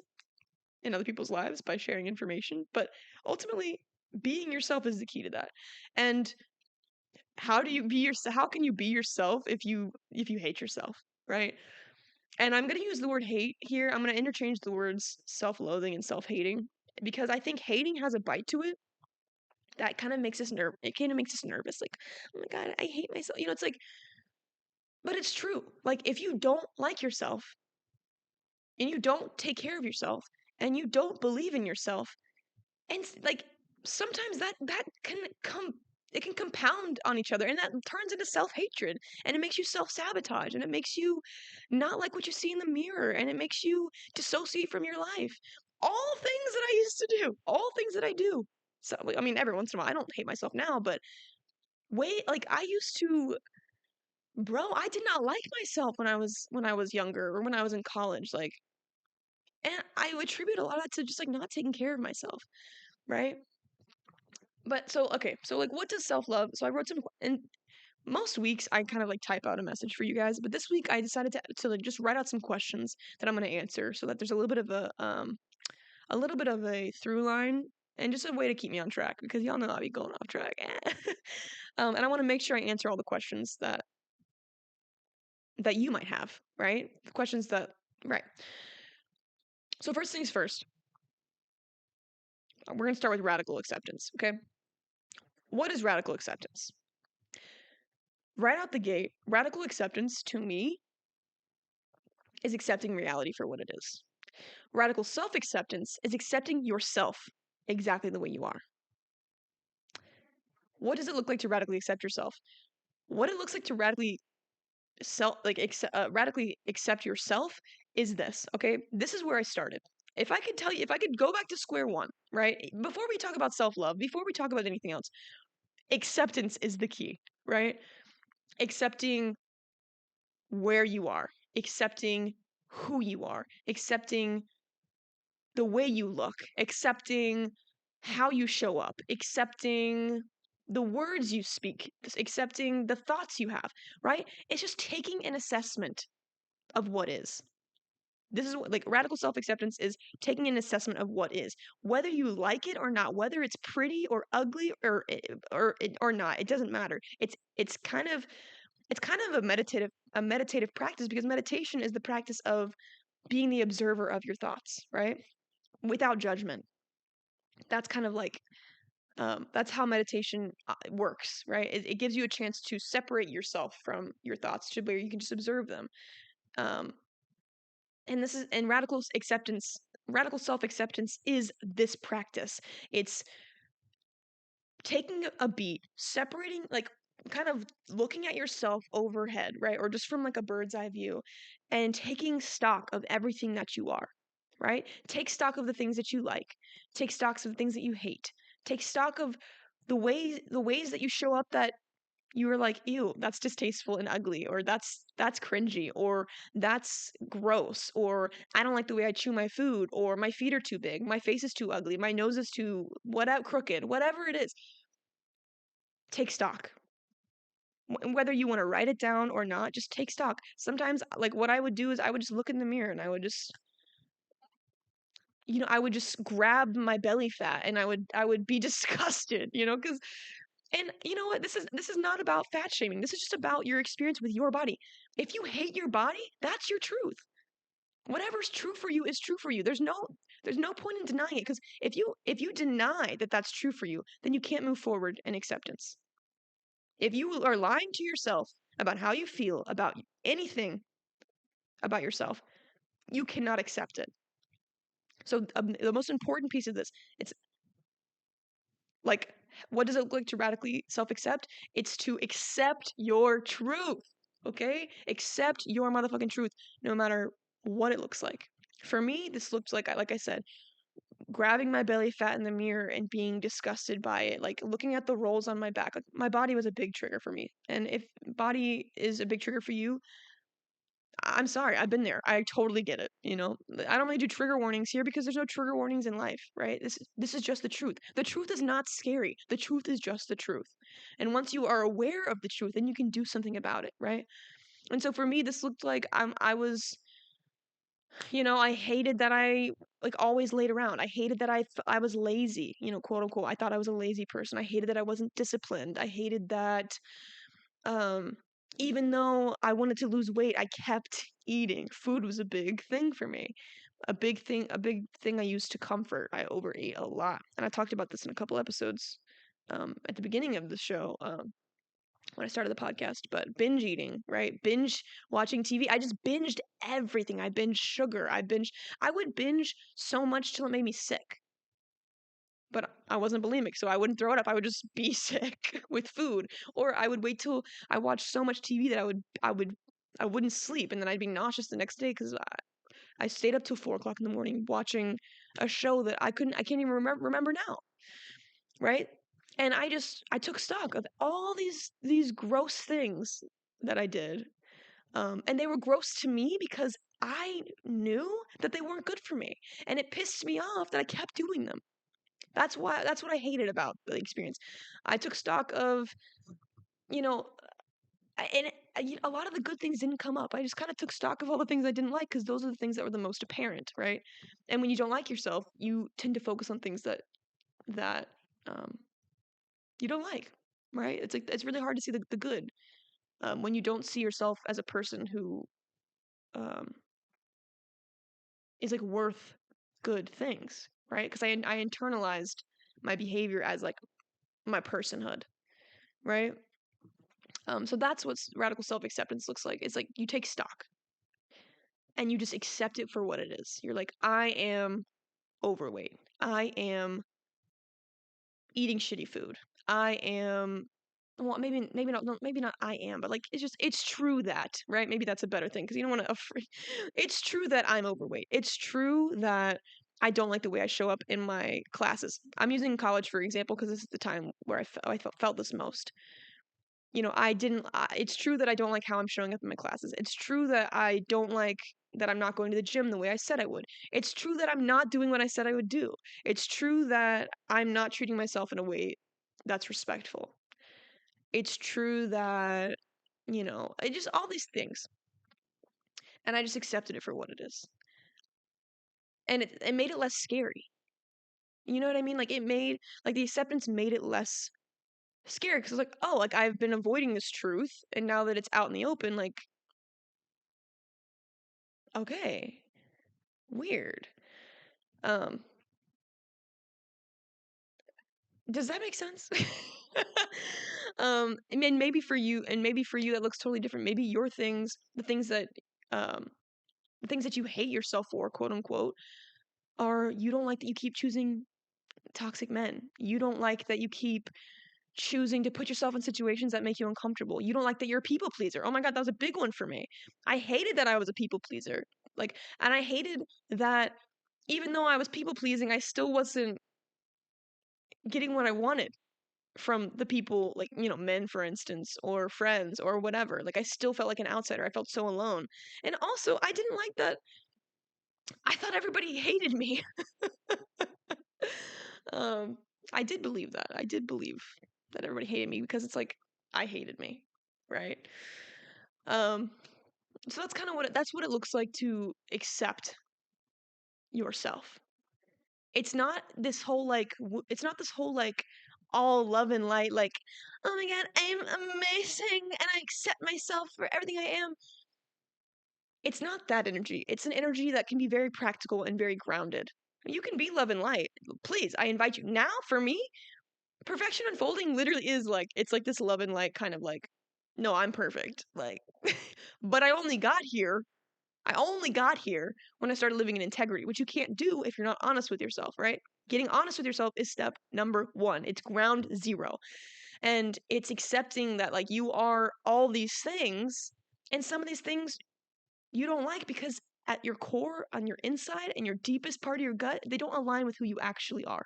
in other people's lives by sharing information, but ultimately being yourself is the key to that. And how can you be yourself if you hate yourself, right? And I'm going to use the word hate here. I'm going to interchange the words self-loathing and self-hating, because I think hating has a bite to it that kind of makes us it kind of makes us nervous, like, oh my god, I hate myself, it's like, but it's true. Like if you don't like yourself and you don't take care of yourself and you don't believe in yourself, and like sometimes that can come it can compound on each other, and that turns into self-hatred, and it makes you self-sabotage, and it makes you not like what you see in the mirror, and it makes you dissociate from your life. All things that I used to do, all things that I do. So I mean, every once in a while, I don't hate myself now, but wait, like I used to, bro, I did not like myself when I was younger, or when I was in college, like, and I would attribute a lot of that to just like not taking care of myself, right? But so, okay, so like what does self-love? So I wrote some, and most weeks I kind of like type out a message for you guys, but this week I decided to like just write out some questions that I'm going to answer, so that there's a little bit of a through line, and just a way to keep me on track, because y'all know I'll be going off track. And I want to make sure I answer all the questions that you might have, right? The questions that, right. So first things first, we're going to start with radical acceptance, okay? What is radical acceptance? Right out the gate, radical acceptance to me is accepting reality for what it is. Radical self-acceptance is accepting yourself exactly the way you are. What does it look like to radically accept yourself? What it looks like to radically radically accept yourself is this, okay? This is where I started. If I could tell you, if I could go back to square one, right? Before we talk about self-love, before we talk about anything else, acceptance is the key, right? Accepting where you are, accepting who you are, accepting the way you look, accepting how you show up, accepting the words you speak, accepting the thoughts you have, right? It's just taking an assessment of what is. This is what, like, radical self-acceptance is taking an assessment of what is, whether you like it or not, whether it's pretty or ugly or not. It doesn't matter. It's kind of a meditative practice, because meditation is the practice of being the observer of your thoughts, right? Without judgment. That's kind of like, that's how meditation works, right? It gives you a chance to separate yourself from your thoughts, to where you can just observe them. And this is, and radical self-acceptance is this practice. It's taking a beat, separating, like, kind of looking at yourself overhead, right? Or just from like a bird's eye view, and taking stock of everything that you are, right? Take stock of the things that you like, take stocks of the things that you hate, take stock of the ways that you show up that you were like, ew, that's distasteful and ugly, or that's cringy, or that's gross, or I don't like the way I chew my food, or my feet are too big, my face is too ugly, my nose is too crooked, whatever it is. Take stock. Whether you want to write it down or not, just take stock. Sometimes, like, what I would do is I would just look in the mirror, and I would just, I would just grab my belly fat, and I would be disgusted, because, and you know what? This is not about fat shaming. This is just about your experience with your body. If you hate your body, that's your truth. Whatever's true for you is true for you. There's no point in denying it, because if you deny that that's true for you, then you can't move forward in acceptance. If you are lying to yourself about how you feel about anything about yourself, you cannot accept it. So the most important piece of this, it's like, what does it look like to radically self-accept? It's to accept your truth, okay? Accept your motherfucking truth, no matter what it looks like. For me, this looked like I said, grabbing my belly fat in the mirror and being disgusted by it, like looking at the rolls on my back. Like, my body was a big trigger for me. And if body is a big trigger for you, I'm sorry, I've been there. I totally get it, you know? I don't really do trigger warnings here because there's no trigger warnings in life, right? This is just the truth. The truth is not scary. The truth is just the truth. And once you are aware of the truth, then you can do something about it, right? And so for me, this looked like I was, you know, I hated that I like always laid around. I hated that I was lazy, you know, quote unquote. I thought I was a lazy person. I hated that I wasn't disciplined. I hated that um, even though I wanted to lose weight, I kept eating. Food was a big thing for me. A big thing I used to comfort. I overate a lot. And I talked about this in a couple episodes at the beginning of the show when I started the podcast. But binge eating, right? Binge watching TV. I just binged everything. I binged sugar. I would binge so much till it made me sick. But I wasn't bulimic, so I wouldn't throw it up. I would just be sick with food. Or I would wait till I watched so much TV that I wouldn't sleep, and then I'd be nauseous the next day because I stayed up till 4 o'clock in the morning watching a show that I can't even remember now, right? And I took stock of all these gross things that I did, and they were gross to me because I knew that they weren't good for me, and it pissed me off that I kept doing them. That's what I hated about the experience. I took stock of, you know, a lot of the good things didn't come up. I just kind of took stock of all the things I didn't like because those are the things that were the most apparent, right? And when you don't like yourself, you tend to focus on things that um, you don't like, right? It's like it's really hard to see the good when you don't see yourself as a person who um, is like worth good things, right? Because I internalized my behavior as like my personhood, right? So that's what radical self-acceptance looks like. It's like you take stock and you just accept it for what it is. You're like, I am overweight. I am eating shitty food. I am well, maybe not I am, but like it's true that, right? Maybe that's a better thing because you don't want to it's true that I'm overweight. It's true that I don't like the way I show up in my classes. I'm using college for example because this is the time where I felt this most. You know, it's true that I don't like how I'm showing up in my classes. It's true that I don't like that I'm not going to the gym the way I said I would. It's true that I'm not doing what I said I would do. It's true that I'm not treating myself in a way that's respectful. It's true that, you know, it just all these things. And I just accepted it for what it is. And it made it less scary. You know what I mean? Like like the acceptance made it less scary because it's like, oh, like I've been avoiding this truth and now that it's out in the open, like, okay, weird. Um, does that make sense? And then maybe for you that looks totally different. Maybe your things, um, the things that you hate yourself for, quote unquote, are you don't like that you keep choosing toxic men. You don't like that you keep choosing to put yourself in situations that make you uncomfortable. You don't like that you're a people pleaser. Oh my God, that was a big one for me. I hated that I was a people pleaser. Like, and I hated that even though I was people pleasing, I still wasn't getting what I wanted from the people, like, you know, men, for instance, or friends or whatever. Like, I still felt like an outsider. I felt so alone. And also, I didn't like that. I thought everybody hated me. um, I did believe that. I did believe that everybody hated me because it's like, I hated me, right? Um, so that's kind of that's what it looks like to accept yourself. It's not this whole like it's not this whole like all love and light like, oh my God, I'm amazing and I accept myself for everything I am. It's not that energy. It's an energy that can be very practical and very grounded. You can be love and light. Please, I invite you. Now, for me, perfection unfolding literally is like, it's like this love and light kind of like, no, I'm perfect. Like, but I only got here when I started living in integrity, which you can't do if you're not honest with yourself, right? Getting honest with yourself is step number 1. It's ground zero. And it's accepting that like you are all these things, and some of these things you don't like because at your core, on your inside, and your deepest part of your gut, they don't align with who you actually are.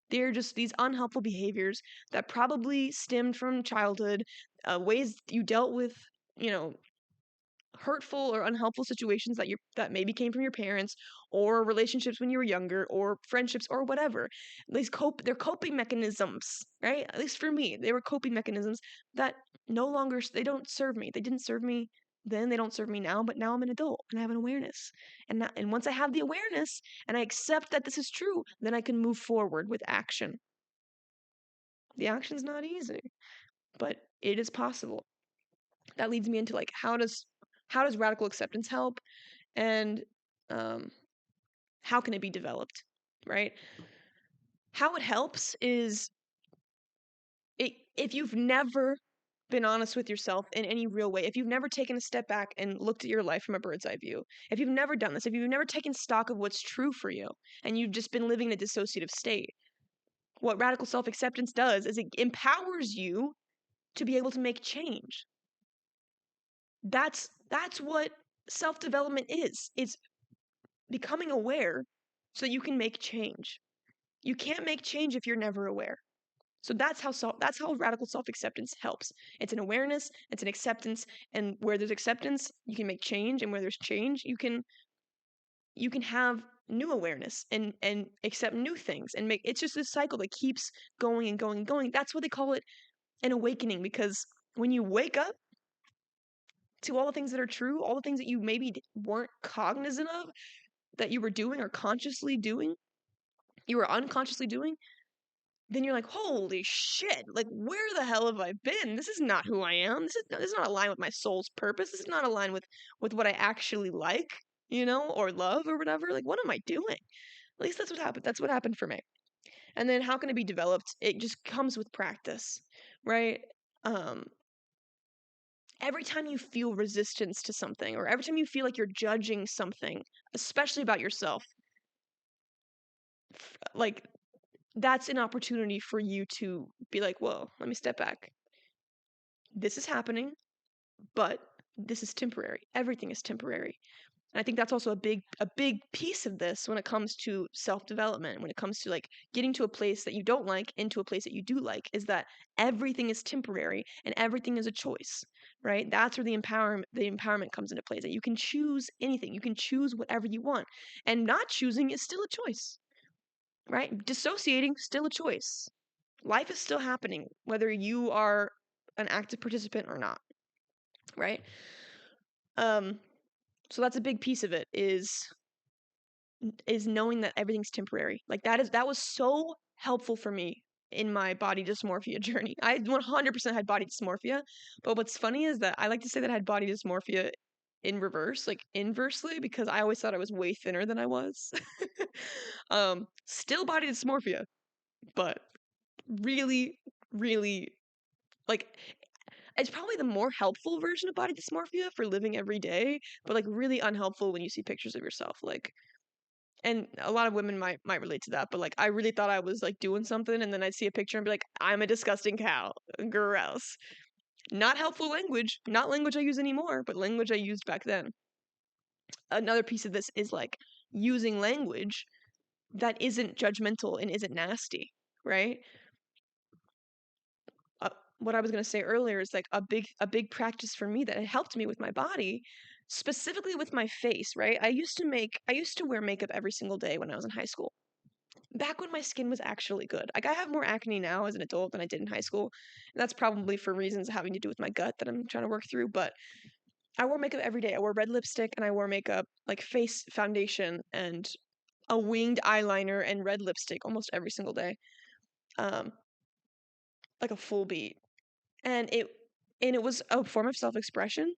They're just these unhelpful behaviors that probably stemmed from childhood, ways you dealt with, you know, hurtful or unhelpful situations that maybe came from your parents, or relationships when you were younger, or friendships, or whatever. They're coping mechanisms, right? At least for me, they were coping mechanisms that no longer, they don't serve me. They didn't serve me then, they don't serve me now, but now I'm an adult and I have an awareness. And once I have the awareness and I accept that this is true, then I can move forward with action. The action's not easy, but it is possible. That leads me into like, how does radical acceptance help, and how can it be developed, right? How it helps is if you've never been honest with yourself in any real way, if you've never taken a step back and looked at your life from a bird's eye view, if you've never done this, if you've never taken stock of what's true for you, and you've just been living in a dissociative state, what radical self-acceptance does is it empowers you to be able to make change. That's what self-development is. It's becoming aware so you can make change. You can't make change if you're never aware. So that's how radical self-acceptance helps. It's an awareness, it's an acceptance, and where there's acceptance, you can make change, and where there's change, you can have new awareness and accept new things, and make it's just this cycle that keeps going and going and going. That's what they call it, an awakening, because when you wake up to all the things that are true, all the things that you maybe weren't cognizant of that you were doing or consciously doing, you were unconsciously doing, then you're like, holy shit, like, where the hell have I been? This is not who I am. This is not aligned with my soul's purpose. This is not aligned with what I actually like, or love or whatever. Like, what am I doing? At least that's what happened. That's what happened for me. And then how can it be developed? It just comes with practice, right? Every time you feel resistance to something, or every time you feel like you're judging something, especially about yourself, like, that's an opportunity for you to be like, whoa, let me step back. This is happening, but this is temporary. Everything is temporary. And I think that's also a big piece of this when it comes to self-development, when it comes to like getting to a place that you don't like into a place that you do like, is that everything is temporary and everything is a choice, right? That's where the empowerment comes into place, that you can choose anything. You can choose whatever you want. And not choosing is still a choice, right? Dissociating, still a choice. Life is still happening, whether you are an active participant or not, right? So that's a big piece of it, is knowing that everything's temporary. Like that was so helpful for me in my body dysmorphia journey. I 100% had body dysmorphia, but what's funny is that I like to say that I had body dysmorphia in reverse, like inversely, because I always thought I was way thinner than I was. Still body dysmorphia, but really, really, like, it's probably the more helpful version of body dysmorphia for living every day, but like really unhelpful when you see pictures of yourself. Like, and a lot of women might relate to that, but like I really thought I was like doing something, and then I'd see a picture and be like, I'm a disgusting cow. Gross. Not helpful language, not language I use anymore, but language I used back then. Another piece of this is like using language that isn't judgmental and isn't nasty, right? What I was going to say earlier is like a big practice for me that helped me with my body, specifically with my face, right? I used to wear makeup every single day when I was in high school. Back when my skin was actually good. Like, I have more acne now as an adult than I did in high school. And that's probably for reasons having to do with my gut that I'm trying to work through, but I wore makeup every day. I wore red lipstick, and I wore makeup, like face foundation and a winged eyeliner and red lipstick almost every single day. Like a full beat. And it was a form of self-expression,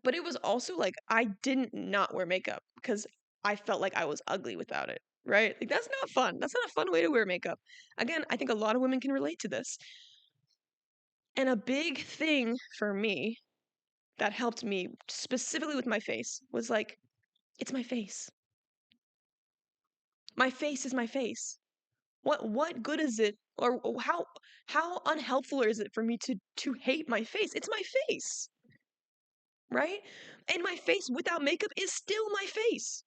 but it was also like I didn't not wear makeup because I felt like I was ugly without it. right? Like, that's not fun. That's not a fun way to wear makeup. Again, I think a lot of women can relate to this. And a big thing for me that helped me specifically with my face was like, it's my face. My face is my face. What good is it, or how unhelpful is it for me to hate my face? It's my face, right? And my face without makeup is still my face.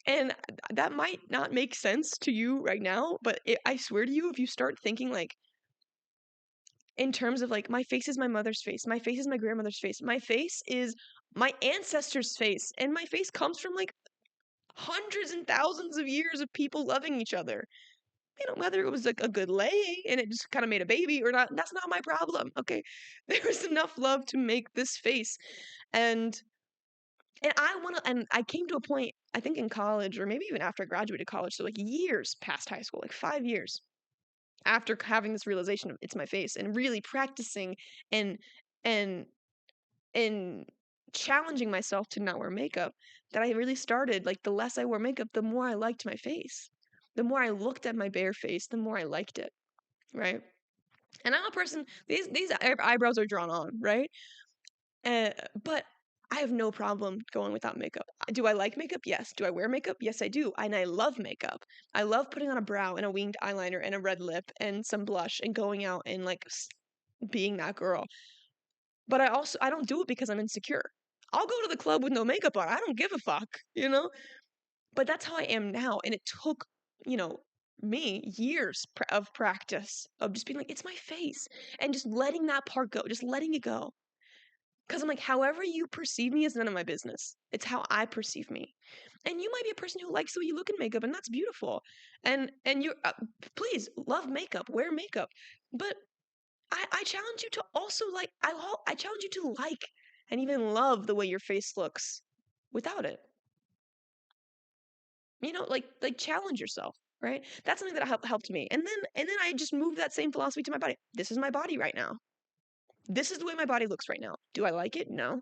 And that might not make sense to you right now, but I swear to you, if you start thinking like in terms of like, my face is my mother's face, my face is my grandmother's face, my face is my ancestors' face, and my face comes from like hundreds and thousands of years of people loving each other. You know, whether it was like a good lay and it just kind of made a baby or not, that's not my problem. Okay. There was enough love to make this face. And and I came to a point, I think in college, or maybe even after I graduated college, so like years past high school, like 5 years after having this realization of it's my face and really practicing and and and challenging myself to not wear makeup, that I really started, like, the less I wore makeup, the more I liked my face. The more I looked at my bare face, the more I liked it, right? And I'm a person, these eyebrows are drawn on, right? Uh, but I have no problem going without makeup. Do I like makeup? Yes. Do I wear makeup? Yes, I do. And I love makeup. I love putting on a brow and a winged eyeliner and a red lip and some blush and going out and like being that girl. But I don't do it because I'm insecure. I'll go to the club with no makeup on. I don't give a fuck, you know? But that's how I am now. And it took, you know, me years of practice of just being like, it's my face, and just letting that part go, just letting it go. Because I'm like, however you perceive me is none of my business. It's how I perceive me. And you might be a person who likes the way you look in makeup, and that's beautiful. And you please love makeup, wear makeup. But I challenge you to also like I challenge you to like and even love the way your face looks without it. You know, like challenge yourself, right? That's something that helped me. And then I just moved that same philosophy to my body. This is my body right now. This is the way my body looks right now. Do I like it? No.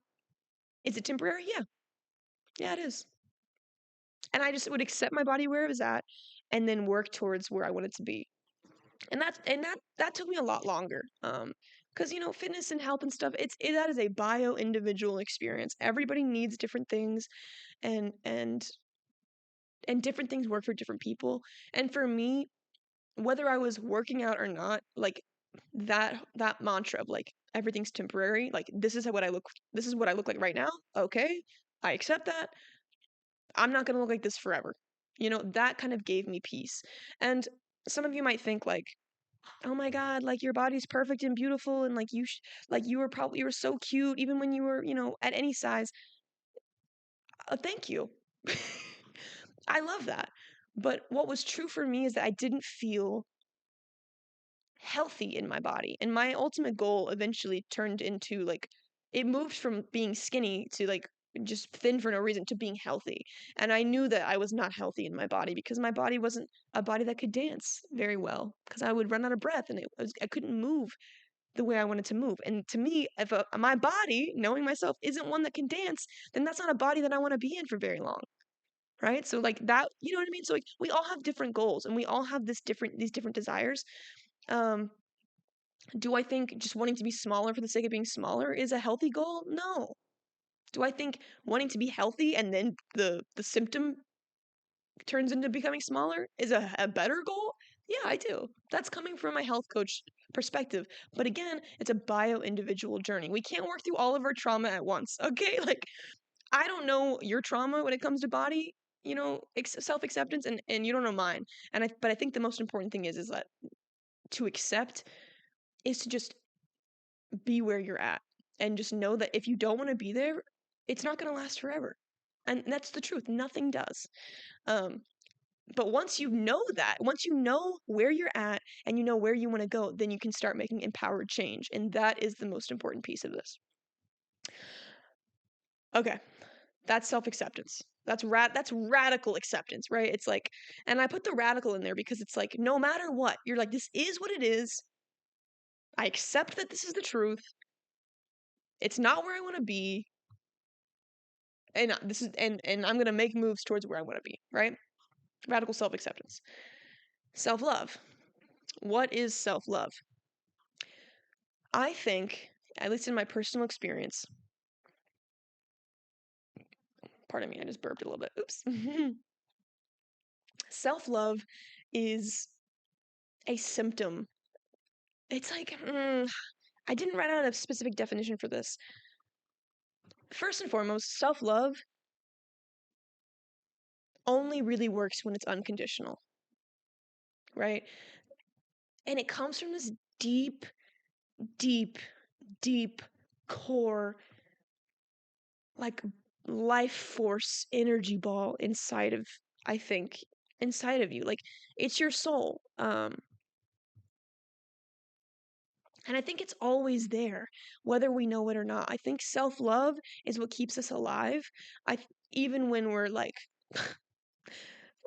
Is it temporary? Yeah. Yeah, it is. And I just would accept my body where it was at and then work towards where I wanted to be. And that took me a lot longer. Because you know, fitness and health and stuff, that is a bio individual experience. Everybody needs different things, and different things work for different people. And for me, whether I was working out or not, like that mantra of like everything's temporary, like this is what I look like right now. Okay, I accept that. I'm not gonna look like this forever. You know, that kind of gave me peace. And some of you might think like, oh my God, like your body's perfect and beautiful, and like like you were so cute even when you were, you know, at any size. Thank you. I love that. But what was true for me is that I didn't feel healthy in my body. And my ultimate goal eventually turned into like, it moved from being skinny to like just thin for no reason to being healthy. And I knew that I was not healthy in my body because my body wasn't a body that could dance very well, because I would run out of breath and I couldn't move the way I wanted to move. And to me, if my body, knowing myself, isn't one that can dance, then that's not a body that I want to be in for very long. Right? So like that, you know what I mean? So like we all have different goals and we all have these different desires. Um, do I think just wanting to be smaller for the sake of being smaller is a healthy goal? No. Do I think wanting to be healthy and then the symptom turns into becoming smaller is a better goal? Yeah, I do. That's coming from my health coach perspective. But again, it's a bio individual journey. We can't work through all of our trauma at once, okay? Like, I don't know your trauma when it comes to body, you know, self acceptance, and you don't know mine. But I think the most important thing is that to accept is to just be where you're at and just know that if you don't want to be there, it's not going to last forever. And that's the truth. Nothing does. Um, but once you know that, once you know where you're at and you know where you want to go, then you can start making empowered change. And that is the most important piece of this. Okay. That's self-acceptance. That's radical acceptance, right? It's like, and I put the radical in there because it's like, no matter what, you're like, this is what it is. I accept that this is the truth. It's not where I want to be. And I'm gonna make moves towards where I want to be, right? Radical self-acceptance. Self-love. What is self-love? I think, at least in my personal experience, pardon me, I just burped a little bit. Oops. Self-love is a symptom. It's like, I didn't write out a specific definition for this. First and foremost, self-love only really works when it's unconditional, right? And it comes from this deep, deep, deep core, like life force energy ball inside of, I think, inside of you. Like it's your soul. And I think it's always there, whether we know it or not. I think self-love is what keeps us alive. Even when we're like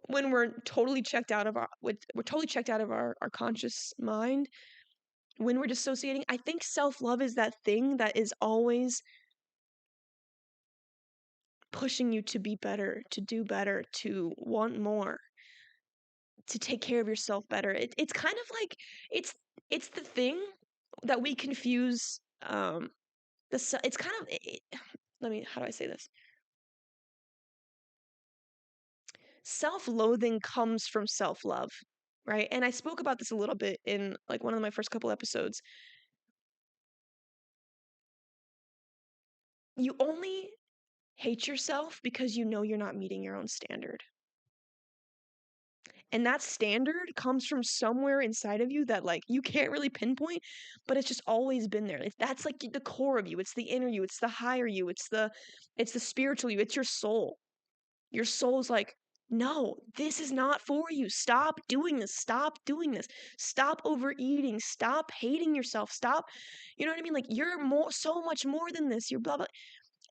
when we're totally checked out of our conscious mind, when we're dissociating, I think self-love is that thing that is always pushing you to be better, to do better, to want more, to take care of yourself better. It's kind of like it's the thing that we confuse it's kind of how do I say this? Self-loathing comes from self-love, right? And I spoke about this a little bit in like one of my first couple episodes. You only hate yourself because you know you're not meeting your own standard. And that standard comes from somewhere inside of you that like you can't really pinpoint, but it's just always been there. That's like the core of you. It's the inner you. It's the higher you. It's the spiritual you. It's your soul. Your soul's like, no, this is not for you. Stop doing this. Stop doing this. Stop overeating. Stop hating yourself. Stop. You know what I mean? Like you're so much more than this. You're blah blah.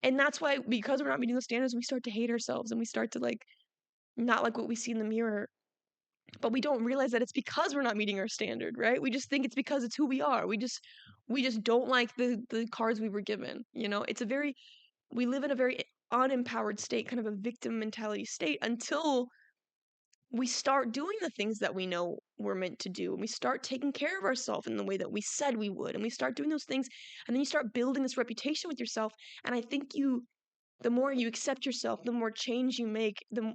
And that's why, because we're not meeting those standards, we start to hate ourselves and we start to like not like what we see in the mirror. But we don't realize that it's because we're not meeting our standard, right? We just think it's because it's who we are. We just don't like the cards we were given. You know, we live in a very unempowered state, kind of a victim mentality state, until we start doing the things that we know we're meant to do, and we start taking care of ourselves in the way that we said we would, and we start doing those things, and then you start building this reputation with yourself. And I think the more you accept yourself, the more change you make, the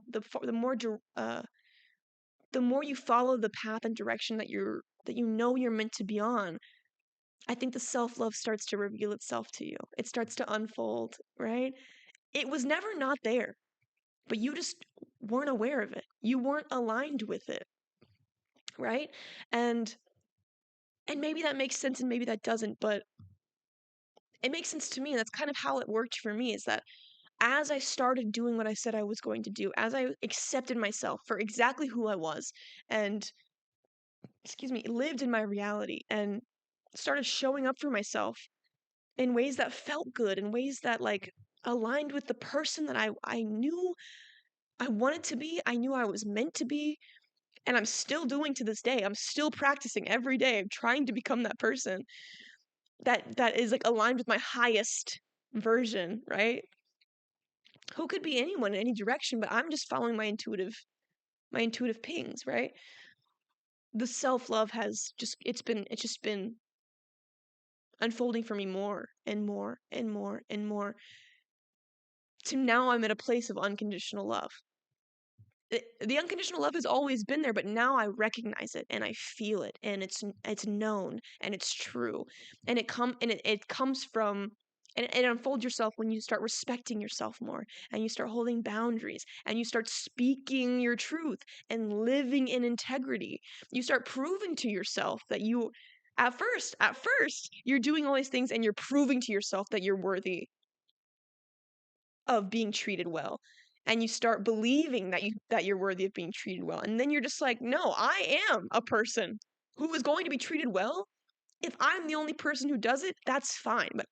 more you follow the path and direction that you know you're meant to be on. I think the self-love starts to reveal itself to you. It starts to unfold, right? It was never not there, but you just weren't aware of it. You weren't aligned with it, right? And maybe that makes sense and maybe that doesn't, but it makes sense to me. That's kind of how it worked for me, is that as I started doing what I said I was going to do, as I accepted myself for exactly who I was, and lived in my reality and started showing up for myself in ways that felt good, in ways that like aligned with the person that I knew I wanted to be, I knew I was meant to be, and I'm still doing to this day. I'm still practicing every day. I'm trying to become that person that is like aligned with my highest version, right? Who could be anyone in any direction, but I'm just following my intuitive pings, right? The self-love has it's just been unfolding for me more and more and more and more, to now I'm at a place of unconditional love. The unconditional love has always been there, but now I recognize it and I feel it, and it's known and it's true, and it comes from, and it unfolds yourself when you start respecting yourself more, and you start holding boundaries, and you start speaking your truth and living in integrity. You start proving to yourself that you, at first you're doing all these things and you're proving to yourself that you're worthy of being treated well, and you start believing that you're worthy of being treated well, and then you're just like, no, I am a person who is going to be treated well. If I'm the only person who does it, that's fine, but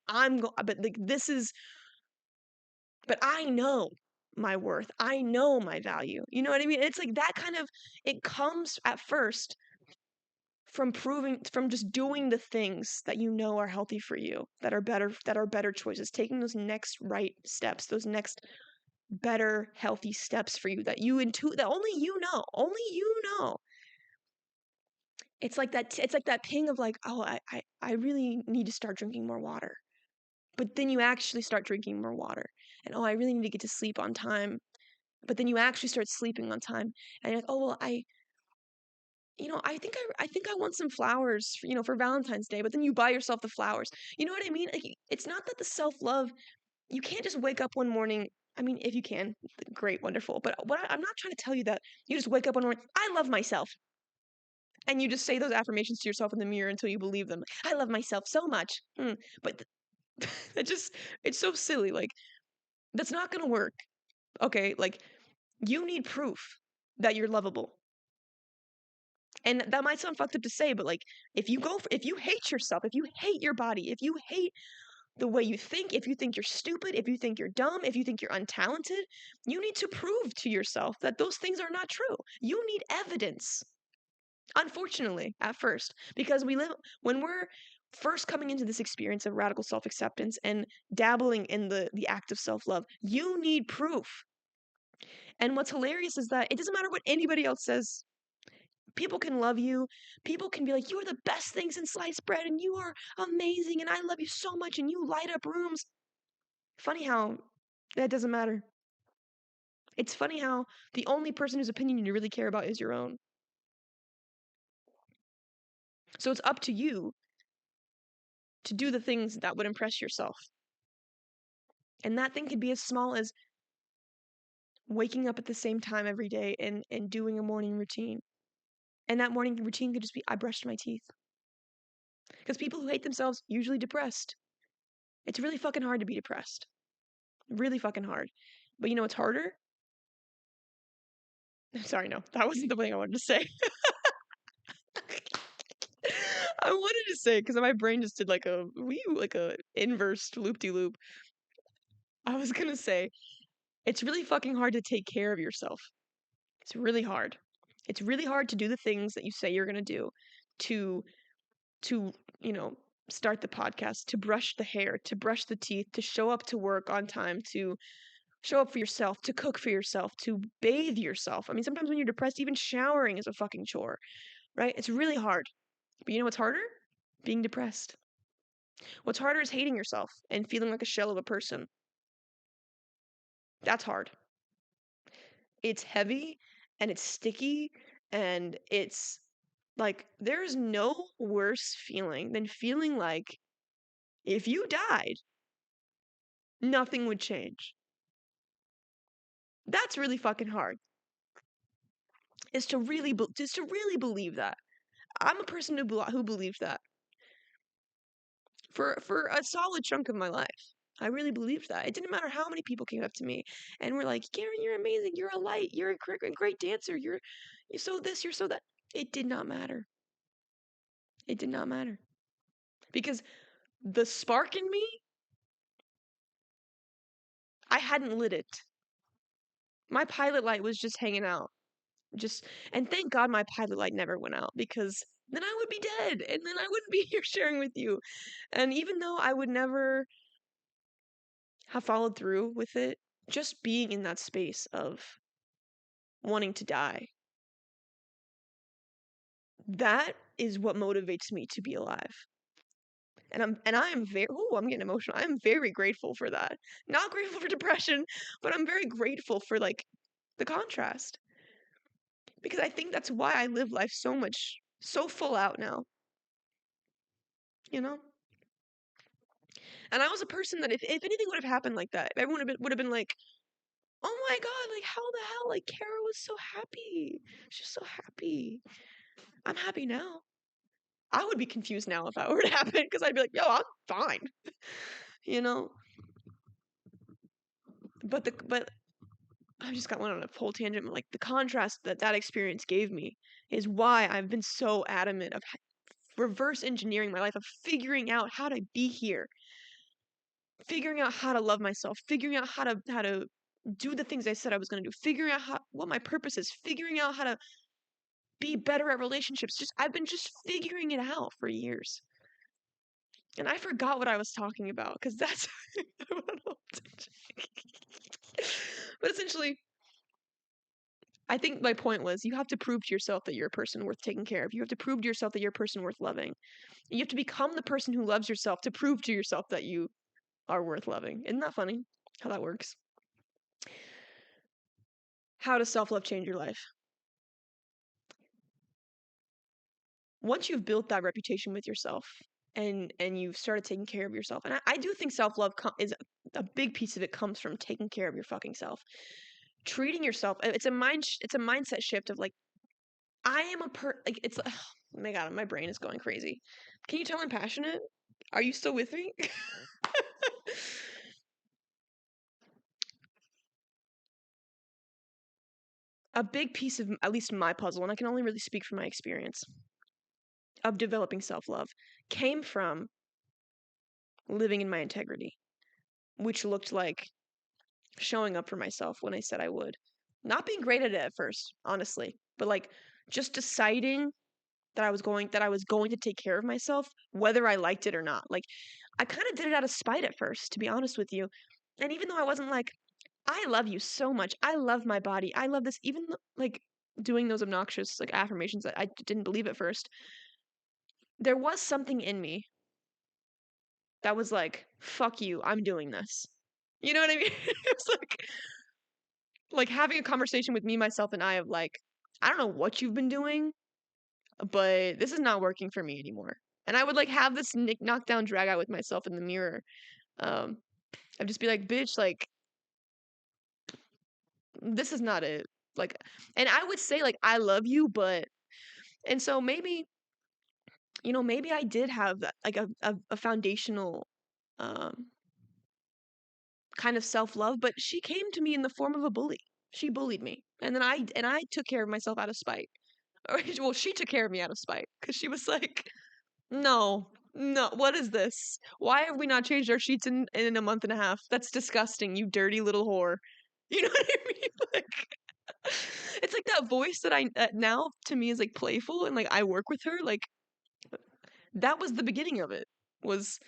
but I know my worth, I know my value, you know what I mean? It's like that kind of, it comes at first from just doing the things that you know are healthy for you, that are better choices, taking those next right steps, those next better, healthy steps for you that that only you know. It's like that ping of like, oh, I really need to start drinking more water. But then you actually start drinking more water. And oh, I really need to get to sleep on time. But then you actually start sleeping on time. And you're like, oh well, I think I want some flowers for Valentine's Day, but then you buy yourself the flowers. You know what I mean? Like, it's not that the self-love, you can't just wake up one morning. I mean, if you can, great, wonderful. But I'm not trying to tell you that you just wake up one morning, I love myself. And you just say those affirmations to yourself in the mirror until you believe them. I love myself so much. But it's so silly. Like, that's not going to work. Okay? Like, you need proof that you're lovable. And that might sound fucked up to say, but like, if you hate yourself, if you hate your body, if you hate the way you think, if you think you're stupid, if you think you're dumb, if you think you're untalented, you need to prove to yourself that those things are not true. You need evidence. Unfortunately, at first, because when we're first coming into this experience of radical self-acceptance and dabbling in the act of self-love, you need proof. And what's hilarious is that it doesn't matter what anybody else says. People can love you. People can be like, you are the best thing since sliced bread, and you are amazing, and I love you so much, and you light up rooms. Funny how that doesn't matter. It's funny how the only person whose opinion you really care about is your own. So it's up to you to do the things that would impress yourself. And that thing could be as small as waking up at the same time every day and doing a morning routine. And that morning routine could just be, I brushed my teeth. Because people who hate themselves usually depressed. It's really fucking hard to be depressed. Really fucking hard. But you know what's harder? Sorry, no, that wasn't the thing I wanted to say. I wanted to say, because my brain just did like a inverse loop-de-loop. I was gonna say, it's really fucking hard to take care of yourself. It's really hard. It's really hard to do the things that you say you're gonna do, to start the podcast, to brush the hair, to brush the teeth, to show up to work on time, to show up for yourself, to cook for yourself, to bathe yourself. I mean, sometimes when you're depressed, even showering is a fucking chore, right? It's really hard. But you know what's harder? Being depressed. What's harder is hating yourself and feeling like a shell of a person. That's hard. It's heavy and it's sticky and it's like, there's no worse feeling than feeling like if you died, nothing would change. That's really fucking hard. Is to really believe that. I'm a person who believes that. For a solid chunk of my life, I really believed that. It didn't matter how many people came up to me and were like, Karen, you're amazing. You're a light. You're a great dancer. You're so this, you're so that. It did not matter. It did not matter. Because the spark in me, I hadn't lit it. My pilot light was just hanging out. And thank God my pilot light never went out, because then I would be dead and then I wouldn't be here sharing with you. And even though I would never have followed through with it, just being in that space of wanting to die, that is what motivates me to be alive. And I am very, I'm getting emotional. I'm very grateful for that. Not grateful for depression, but I'm very grateful for like the contrast. Because I think that's why I live life so full out now. You know? And I was a person that if anything would have happened like that, if everyone would have been like, oh my God, like how the hell? Like Cara was so happy. She's so happy. I'm happy now. I would be confused now if that were to happen, because I'd be like, yo, I'm fine. You know? But I just got one on a whole tangent. Like the contrast that experience gave me is why I've been so adamant of reverse engineering my life, of figuring out how to be here, figuring out how to love myself, figuring out how to do the things I said I was going to do, figuring out what my purpose is, figuring out how to be better at relationships. I've been just figuring it out for years. And I forgot what I was talking about, because that's I don't know. But essentially, I think my point was you have to prove to yourself that you're a person worth taking care of. You have to prove to yourself that you're a person worth loving. You have to become the person who loves yourself to prove to yourself that you are worth loving. Isn't that funny how that works? How does self-love change your life? Once you've built that reputation with yourself and you've started taking care of yourself, and I do think self-love is a big piece of it comes from taking care of your fucking self. Treating yourself, it's a mindset shift of like, I am like, it's, oh my God, my brain is going crazy. Can you tell I'm passionate? Are you still with me? A big piece of, at least my puzzle, and I can only really speak from my experience of developing self-love, came from living in my integrity, which looked like showing up for myself when I said I would. Not being great at it at first, honestly, but like just deciding that I was going to take care of myself whether I liked it or not. Like I kind of did it out of spite at first, to be honest with you. And even though I wasn't like, I love you so much. I love my body. I love this, even like doing those obnoxious like affirmations that I didn't believe at first. There was something in me that was like, fuck you, I'm doing this. You know what I mean? It's like having a conversation with me, myself, and I of like, I don't know what you've been doing, but this is not working for me anymore. And I would like have this knockdown drag out with myself in the mirror. Um, I'd just be like, bitch, like, this is not it. Like, and I would say like, I love you, but, and so maybe, maybe I did have that, like a foundational, um, kind of self-love, but she came to me in the form of a bully. She bullied me. And then I took care of myself out of spite. Or, well, she took care of me out of spite because she was like, no, no, what is this? Why have we not changed our sheets in a month and a half? That's disgusting, you dirty little whore. You know what I mean? Like, it's like that voice that now to me is like playful and like I work with her. Like that was the beginning of it, was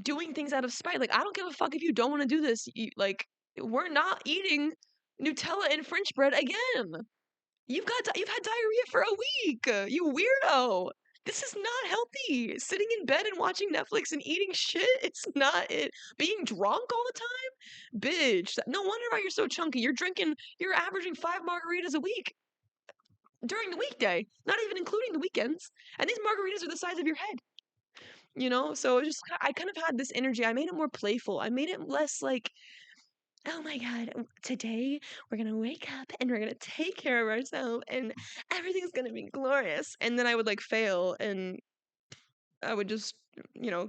doing things out of spite. Like I don't give a fuck if you don't want to do this. Like we're not eating Nutella and French bread again. You've had diarrhea for a week. You weirdo. This is not healthy. Sitting in bed and watching Netflix and eating shit, it's not it. Being drunk all the time? Bitch, no wonder why you're so chunky. You're averaging 5 margaritas a week during the weekday, not even including the weekends. And these margaritas are the size of your head. So it just, I kind of had this energy. I made it more playful. I made it less like, oh my God, today we're going to wake up and we're going to take care of ourselves and everything's going to be glorious. And then I would like fail and I would just,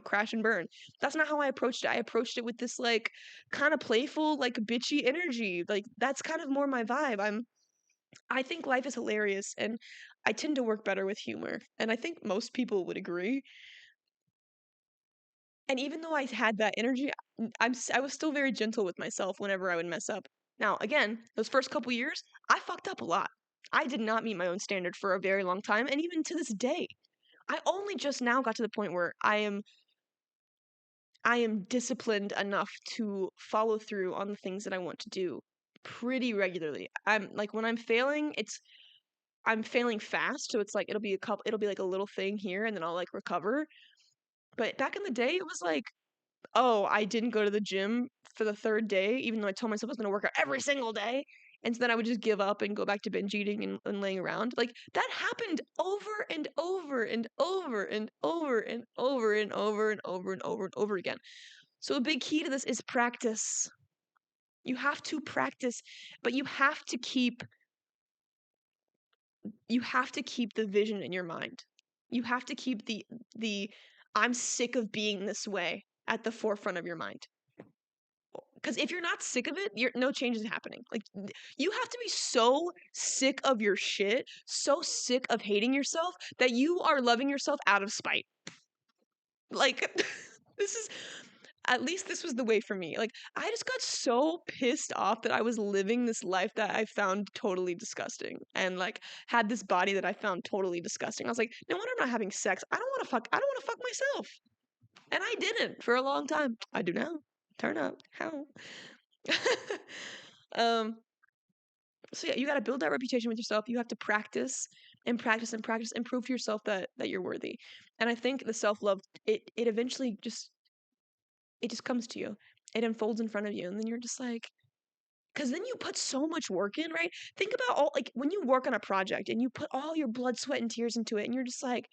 crash and burn. That's not how I approached it. I approached it with this like kind of playful, like bitchy energy. Like that's kind of more my vibe. I think life is hilarious and I tend to work better with humor. And I think most people would agree. And even though I had that energy, I was still very gentle with myself whenever I would mess up. Now, again, those first couple years, I fucked up a lot. I did not meet my own standard for a very long time, and even to this day, I only just now got to the point where I am disciplined enough to follow through on the things that I want to do pretty regularly. I'm like when I'm failing fast, so it's like it'll be like a little thing here and then I'll like recover. But back in the day, it was like, oh, I didn't go to the gym for the third day, even though I told myself I was going to work out every single day. And so then I would just give up and go back to binge eating and laying around. Like that happened over and over and over and over and over and over and over and over and over again. So a big key to this is practice. You have to practice, but you have to keep the vision in your mind. You have to keep the I'm sick of being this way at the forefront of your mind. Because if you're not sick of it, no change is happening. Like you have to be so sick of your shit, so sick of hating yourself that you are loving yourself out of spite. Like at least this was the way for me. Like I just got so pissed off that I was living this life that I found totally disgusting and like had this body that I found totally disgusting. I was like, no wonder I'm not having sex. I don't want to fuck myself. And I didn't for a long time. I do now. Turn up. How? So yeah, you got to build that reputation with yourself. You have to practice and practice and practice and prove to yourself that you're worthy. And I think the self-love, it eventually just comes to you. It unfolds in front of you, and then you're just like, because then you put so much work in, right? Think about all, like, when you work on a project and you put all your blood, sweat, and tears into it, and you're just like,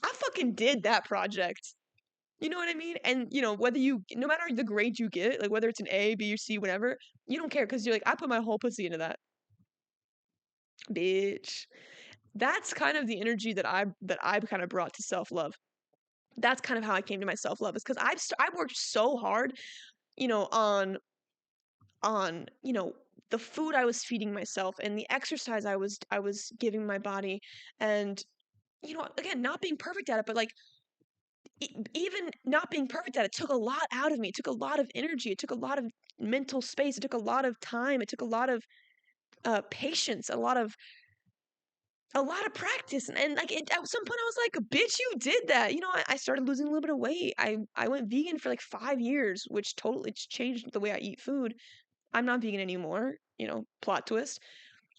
I fucking did that project. You know what I mean? And, whether no matter the grade you get, like, whether it's an A, B, or C, whatever, you don't care, because you're like, I put my whole pussy into that. Bitch. That's kind of the energy that I kind of brought to self-love. That's kind of how I came to my self-love, is because I've worked so hard, on the food I was feeding myself and the exercise I was giving my body, and again, not being perfect at it, but like even not being perfect at it took a lot out of me. It took a lot of energy. It took a lot of mental space. It took a lot of time. It took a lot of patience. A lot of practice, and like at some point I was like, bitch, you did that. I started losing a little bit of weight. I went vegan for like 5 years, which totally changed the way I eat food. I'm not vegan anymore, plot twist.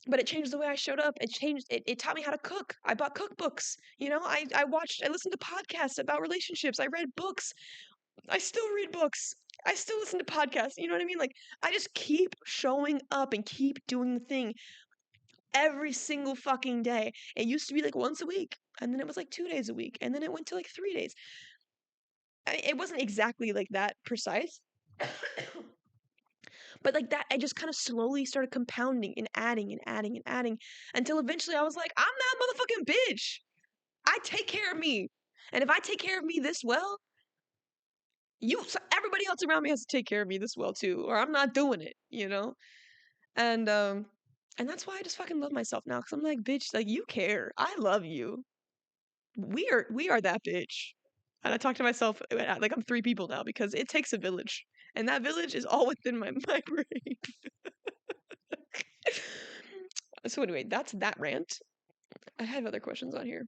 But it changed the way I showed up. It taught me how to cook. I bought cookbooks. I listened to podcasts about relationships. I read books. I still read books. I still listen to podcasts. You know what I mean? Like, I just keep showing up and keep doing the thing every single fucking day. It used to be like once a week, and then it was like 2 days a week, and then it went to like 3 days. It wasn't exactly like that precise. But like that, I just kind of slowly started compounding and adding and adding and adding until eventually I was like, I'm that motherfucking bitch. I take care of me. And if I take care of me this well, everybody else around me has to take care of me this well too, or I'm not doing it, And that's why I just fucking love myself now, because I'm like, bitch, like, you care. I love you. We are that bitch. And I talk to myself like I'm 3 people now, because it takes a village. And that village is all within my brain. So anyway, that's that rant. I have other questions on here.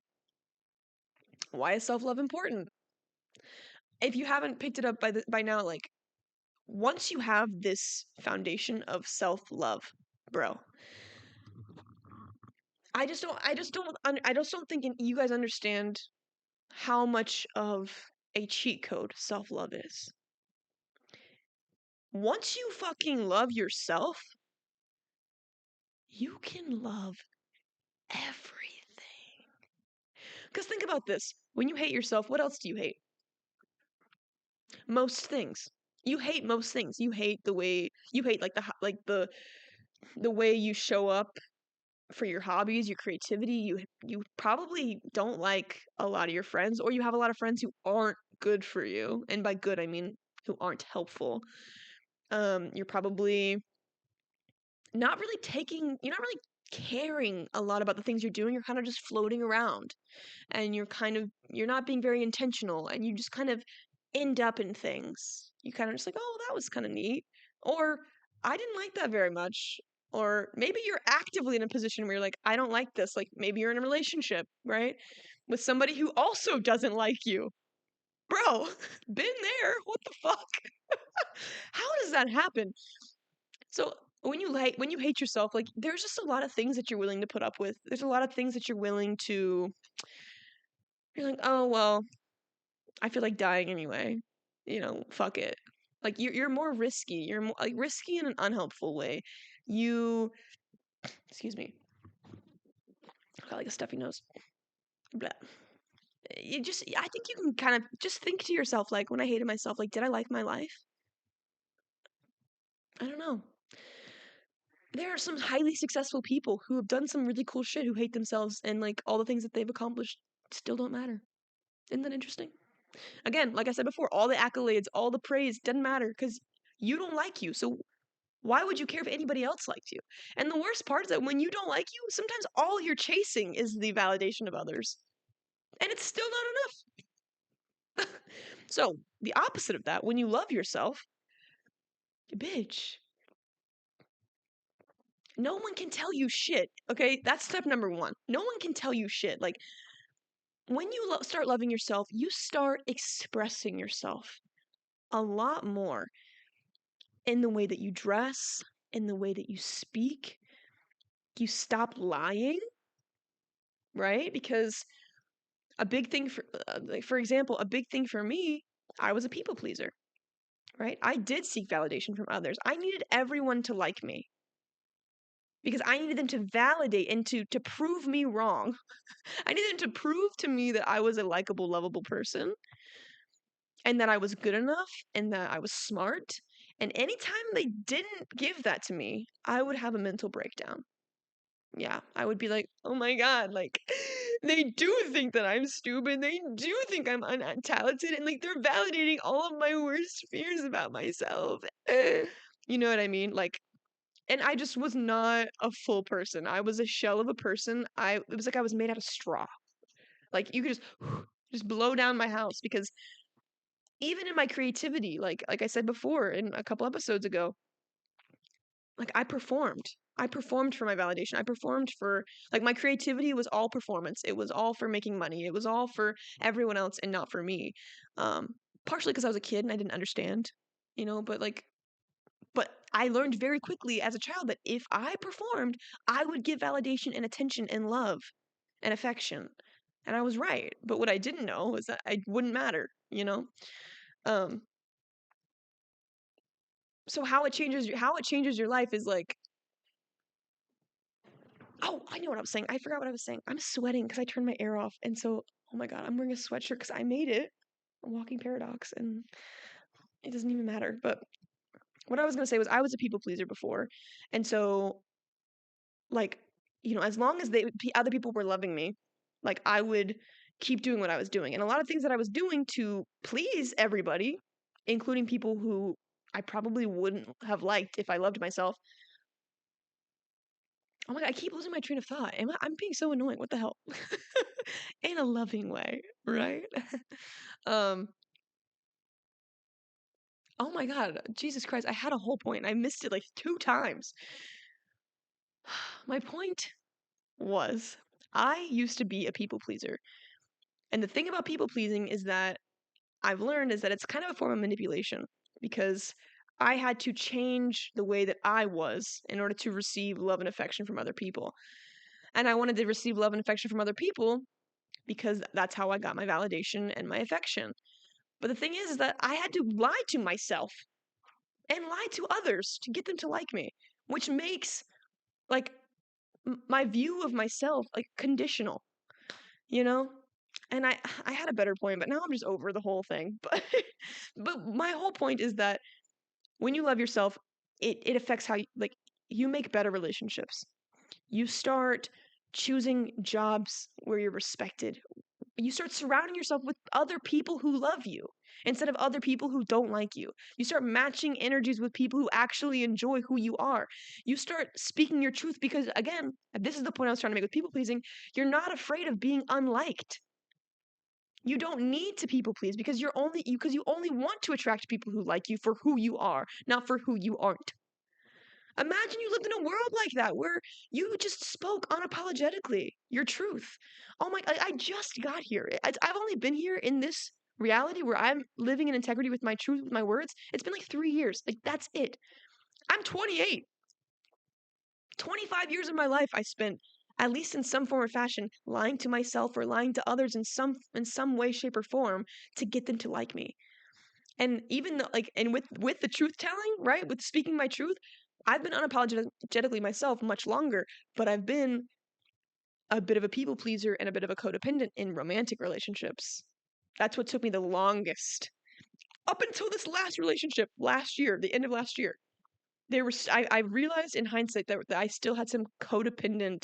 Why is self-love important? If you haven't picked it up by now, like, once you have this foundation of self-love, bro, I just don't think you guys understand how much of a cheat code self-love is. Once you fucking love yourself, you can love everything. Because think about this. When you hate yourself, what else do you hate? Most things. You hate most things. You hate the way you show up for your hobbies, your creativity. You probably don't like a lot of your friends, or you have a lot of friends who aren't good for you. And by good, I mean who aren't helpful. You're probably you're not really caring a lot about the things you're doing. You're kind of just floating around, and you're not being very intentional, and you just kind of end up in things. You kind of just like, oh, that was kind of neat, or I didn't like that very much. Or maybe you're actively in a position where you're like, I don't like this. Like, maybe you're in a relationship, right? With somebody who also doesn't like you. Bro, been there. What the fuck? How does that happen? So when you hate yourself, like, there's just a lot of things that you're willing to put up with. There's a lot of things that you're willing to. You're like, oh well, I feel like dying anyway. Fuck it. Like, you're more risky. You're more like risky in an unhelpful way. You, excuse me, I got like a stuffy nose. Blah. I think you can kind of just think to yourself, like, when I hated myself, like, did I like my life? I don't know. There are some highly successful people who have done some really cool shit who hate themselves, and like all the things that they've accomplished still don't matter. Isn't that interesting? Again, like I said before, all the accolades, all the praise doesn't matter, because you don't like you. So why would you care if anybody else liked you? And the worst part is that when you don't like you, sometimes all you're chasing is the validation of others. And it's still not enough. So the opposite of that, when you love yourself, bitch, no one can tell you shit. Okay, that's step number 1. No one can tell you shit. Like, when you start loving yourself, you start expressing yourself a lot more in the way that you dress, in the way that you speak. You stop lying, right? Because a big thing for example, a big thing for me, I was a people pleaser, right? I did seek validation from others. I needed everyone to like me because I needed them to validate and to prove me wrong. I needed them to prove to me that I was a likable, lovable person and that I was good enough and that I was smart. And anytime they didn't give that to me, I would have a mental breakdown. Yeah, I would be like, oh my God, like, they do think that I'm stupid. They do think I'm untalented. And like, they're validating all of my worst fears about myself. You know what I mean? Like, and I just was not a full person. I was a shell of a person. It was like I was made out of straw. Like, you could just blow down my house because even in my creativity, like I said before in a couple episodes ago, like I performed for my validation. I performed for, like, my creativity was all performance. It was all for making money. It was all for everyone else and not for me. um Partially because I was a kid and I didn't understand, but I learned very quickly as a child that if I performed, I would get validation and attention and love and affection. And I was right, but what I didn't know was that I wouldn't matter. um so how it changes your life is like, oh, I know what I was saying. I forgot what I was saying. I'm sweating because I turned my air off. And so, oh my God, I'm wearing a sweatshirt because I made it. A walking paradox. And it doesn't even matter. But what I was going to say was I was a people pleaser before. And so, like, as long as other people were loving me, like, I would keep doing what I was doing. And a lot of things that I was doing to please everybody, including people who I probably wouldn't have liked if I loved myself. Oh my God, I keep losing my train of thought. I'm being so annoying. What the hell? In a loving way, right? um, oh my God, Jesus Christ, I had a whole point. I missed it like 2 times. My point was I used to be a people pleaser. And the thing about people pleasing is that I've learned is that it's kind of a form of manipulation because I had to change the way that I was in order to receive love and affection from other people. And I wanted to receive love and affection from other people because that's how I got my validation and my affection. But the thing is that I had to lie to myself and lie to others to get them to like me, which makes, like, my view of myself, like, conditional, you know? And I had a better point, but now I'm just over the whole thing. But but my whole point is that when you love yourself, it affects how you make better relationships. You start choosing jobs where you're respected. You start surrounding yourself with other people who love you instead of other people who don't like you. You start matching energies with people who actually enjoy who you are. You start speaking your truth because, again, this is the point I was trying to make with people pleasing. You're not afraid of being unliked. You don't need to people please because you only want to attract people who like you for who you are, not for who you aren't. Imagine you lived in a world like that where you just spoke unapologetically your truth. Oh my, I just got here. I've only been here in this reality where I'm living in integrity with my truth, with my words. It's been like 3 years. Like, that's it. I'm 28. 25 years of my life I spent, at least in some form or fashion, lying to myself or lying to others in some way, shape, or form to get them to like me. And even though, like, and with the truth telling, right, with speaking my truth, I've been unapologetically myself much longer, but I've been a bit of a people pleaser and a bit of a codependent in romantic relationships. That's what took me the longest. Up until this last relationship last year, the end of last year, I realized in hindsight that I still had some codependent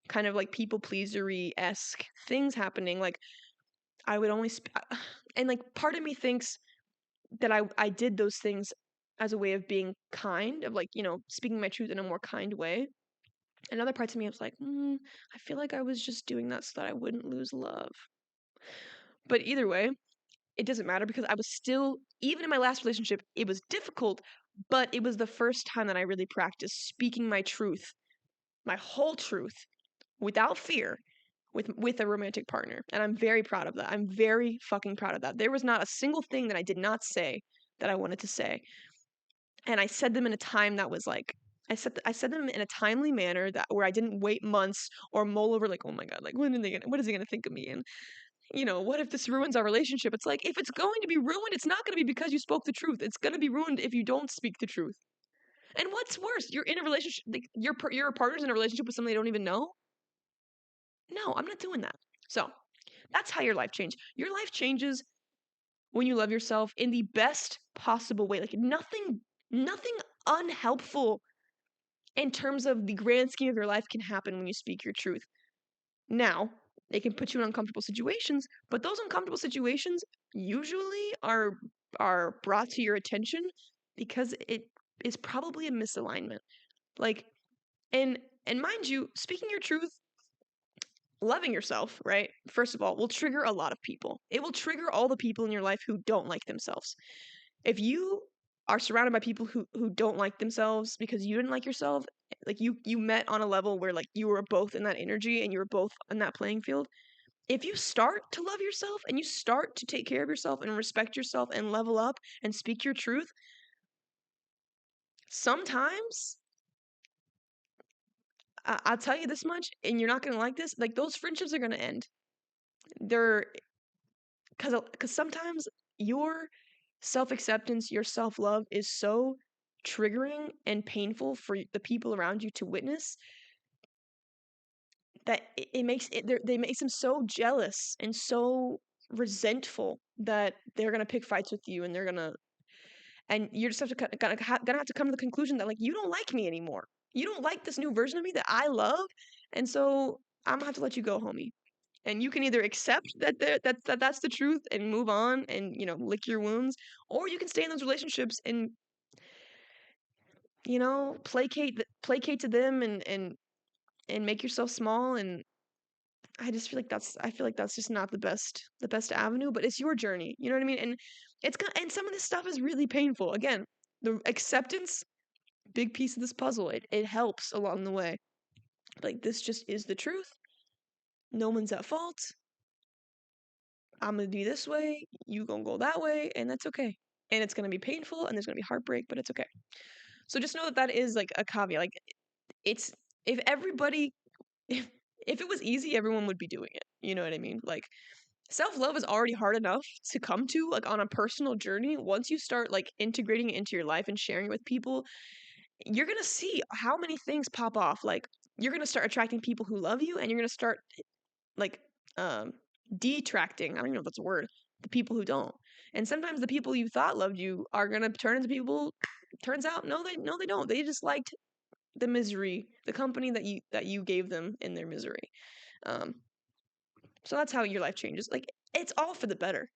kind of like people pleasery-esque things happening. Like, I would only and like part of me thinks that I did those things as a way of being kind, of, like, speaking my truth in a more kind way. Another parts of me, I was like, I feel like I was just doing that so that I wouldn't lose love. But either way, it doesn't matter because I was still, even in my last relationship, it was difficult, but it was the first time that I really practiced speaking my truth, my whole truth, without fear, with a romantic partner. And I'm very proud of that. I'm very fucking proud of that. There was not a single thing that I did not say that I wanted to say. And I said them in a time that was like I said them in a timely manner that where I didn't wait months or mull over like, oh my God, like what is he gonna think of me? And what if this ruins our relationship? It's like, if it's going to be ruined, it's not gonna be because you spoke the truth. It's gonna be ruined if you don't speak the truth. And what's worse, you're in a relationship, like your partner's in a relationship with somebody they don't even know. No, I'm not doing that. So that's how your life changed. Your life changes when you love yourself in the best possible way. Like nothing unhelpful in terms of the grand scheme of your life can happen when you speak your truth. Now, they can put you in uncomfortable situations, but those uncomfortable situations usually are brought to your attention because it is probably a misalignment. Like, and mind you, speaking your truth, loving yourself, right? First of all, will trigger a lot of people. It will trigger all the people in your life who don't like themselves. If you are surrounded by people who don't like themselves because you didn't like yourself, like you met on a level where like you were both in that energy and you were both in that playing field. If you start to love yourself and you start to take care of yourself and respect yourself and level up and speak your truth, sometimes I'll tell you this much, and you're not gonna like this. Like those friendships are gonna end. They're because sometimes your self-acceptance, your self-love is so triggering and painful for the people around you to witness that it makes they makes them so jealous and so resentful that they're gonna pick fights with you, and you just have to gonna have to come to the conclusion that like you don't like me anymore. You don't like this new version of me that I love, and so I'm gonna have to let you go, homie. And you can either accept that's the truth and move on and lick your wounds, or you can stay in those relationships and placate to them and make yourself small. And I feel like that's just not the best avenue, but it's your journey. You know what I mean? And and some of this stuff is really painful. Again, the acceptance, big piece of this puzzle. It helps along the way. Like this just is the truth. No one's at fault. I'm gonna be this way, you gonna go that way, and that's okay. And it's gonna be painful and there's gonna be heartbreak, but it's okay. So just know that that is like a caveat. Like it's if everybody if it was easy, everyone would be doing it. You know what I mean? Like self-love is already hard enough to come to like on a personal journey. Once you start like integrating it into your life and sharing it with people, you're gonna see how many things pop off. Like you're gonna start attracting people who love you, and you're gonna start like um detracting, I don't even know if that's a word, the people who don't. And sometimes the people you thought loved you are gonna turn into people, turns out no they don't. They just liked the misery, the company that you gave them in their misery. um so that's how your life changes. Like it's all for the better.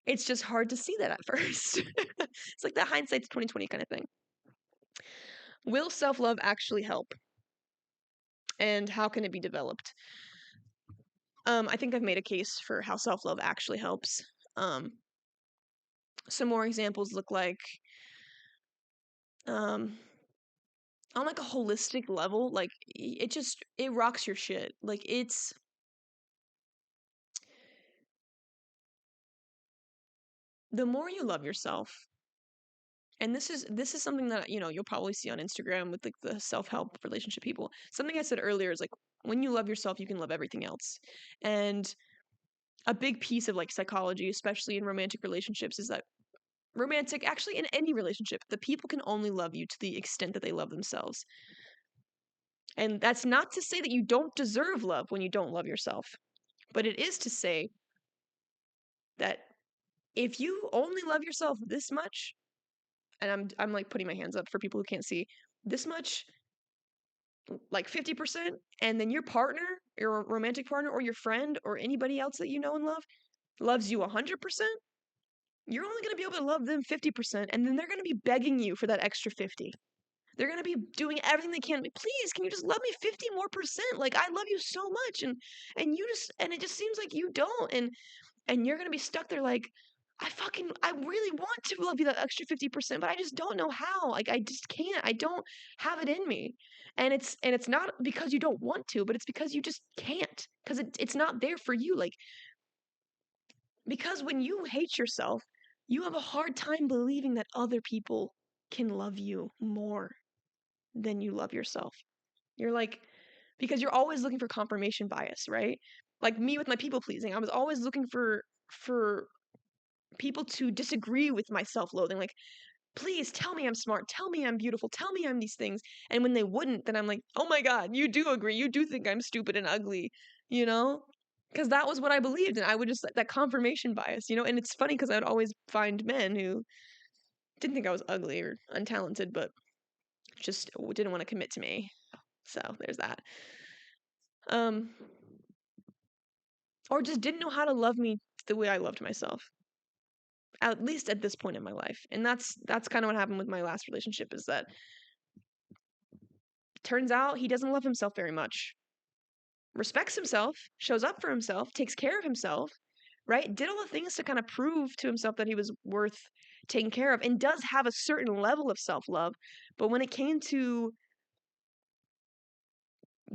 It's just hard to see that at first. It's like that hindsight's 2020 kind of thing. Will self-love actually help, and how can it be developed? I think I've made a case for how self-love actually helps. um some more examples look like um on like a holistic level, like it rocks your shit. Like it's the more you love yourself, and this is something that you'll probably see on Instagram with like the self-help relationship people. Something I said earlier is like when you love yourself, you can love everything else. And a big piece of like psychology, especially in romantic relationships, is that actually in any relationship, the people can only love you to the extent that they love themselves. And that's not to say that you don't deserve love when you don't love yourself, but it is to say that if you only love yourself this much, and I'm like putting my hands up for people who can't see, this much, like 50%, and then your partner, your romantic partner, or your friend, or anybody else that you know and love, loves you 100%, you're only going to be able to love them 50%, and then they're going to be begging you for that extra 50. They're going to be doing everything they can. Please, can you just love me 50 more percent? Like I love you so much, and it just seems like you don't, and you're gonna be stuck there like, I really want to love you that extra 50%, but I just don't know how. Like I just can't. I don't have it in me. And it's not because you don't want to, but it's because you just can't. Because it's not there for you. Like because when you hate yourself, you have a hard time believing that other people can love you more. then you love yourself. You're like, because you're always looking for confirmation bias, right? Like me with my people pleasing, I was always looking for people to disagree with my self-loathing. Like, please tell me I'm smart, tell me I'm beautiful, tell me I'm these things. And when they wouldn't, then I'm like, oh my God, you do agree. You do think I'm stupid and ugly, you know? Because that was what I believed. And I would just, that confirmation bias, you know? And it's funny because I would always find men who didn't think I was ugly or untalented, but just didn't want to commit to me. So there's that. Or just didn't know how to love me the way I loved myself. At least at this point in my life. And that's kind of what happened with my last relationship, is that turns out he doesn't love himself very much. Respects himself, shows up for himself, takes care of himself, right? Did all the things to kind of prove to himself that he was worth taking care of, and does have a certain level of self-love. But when it came to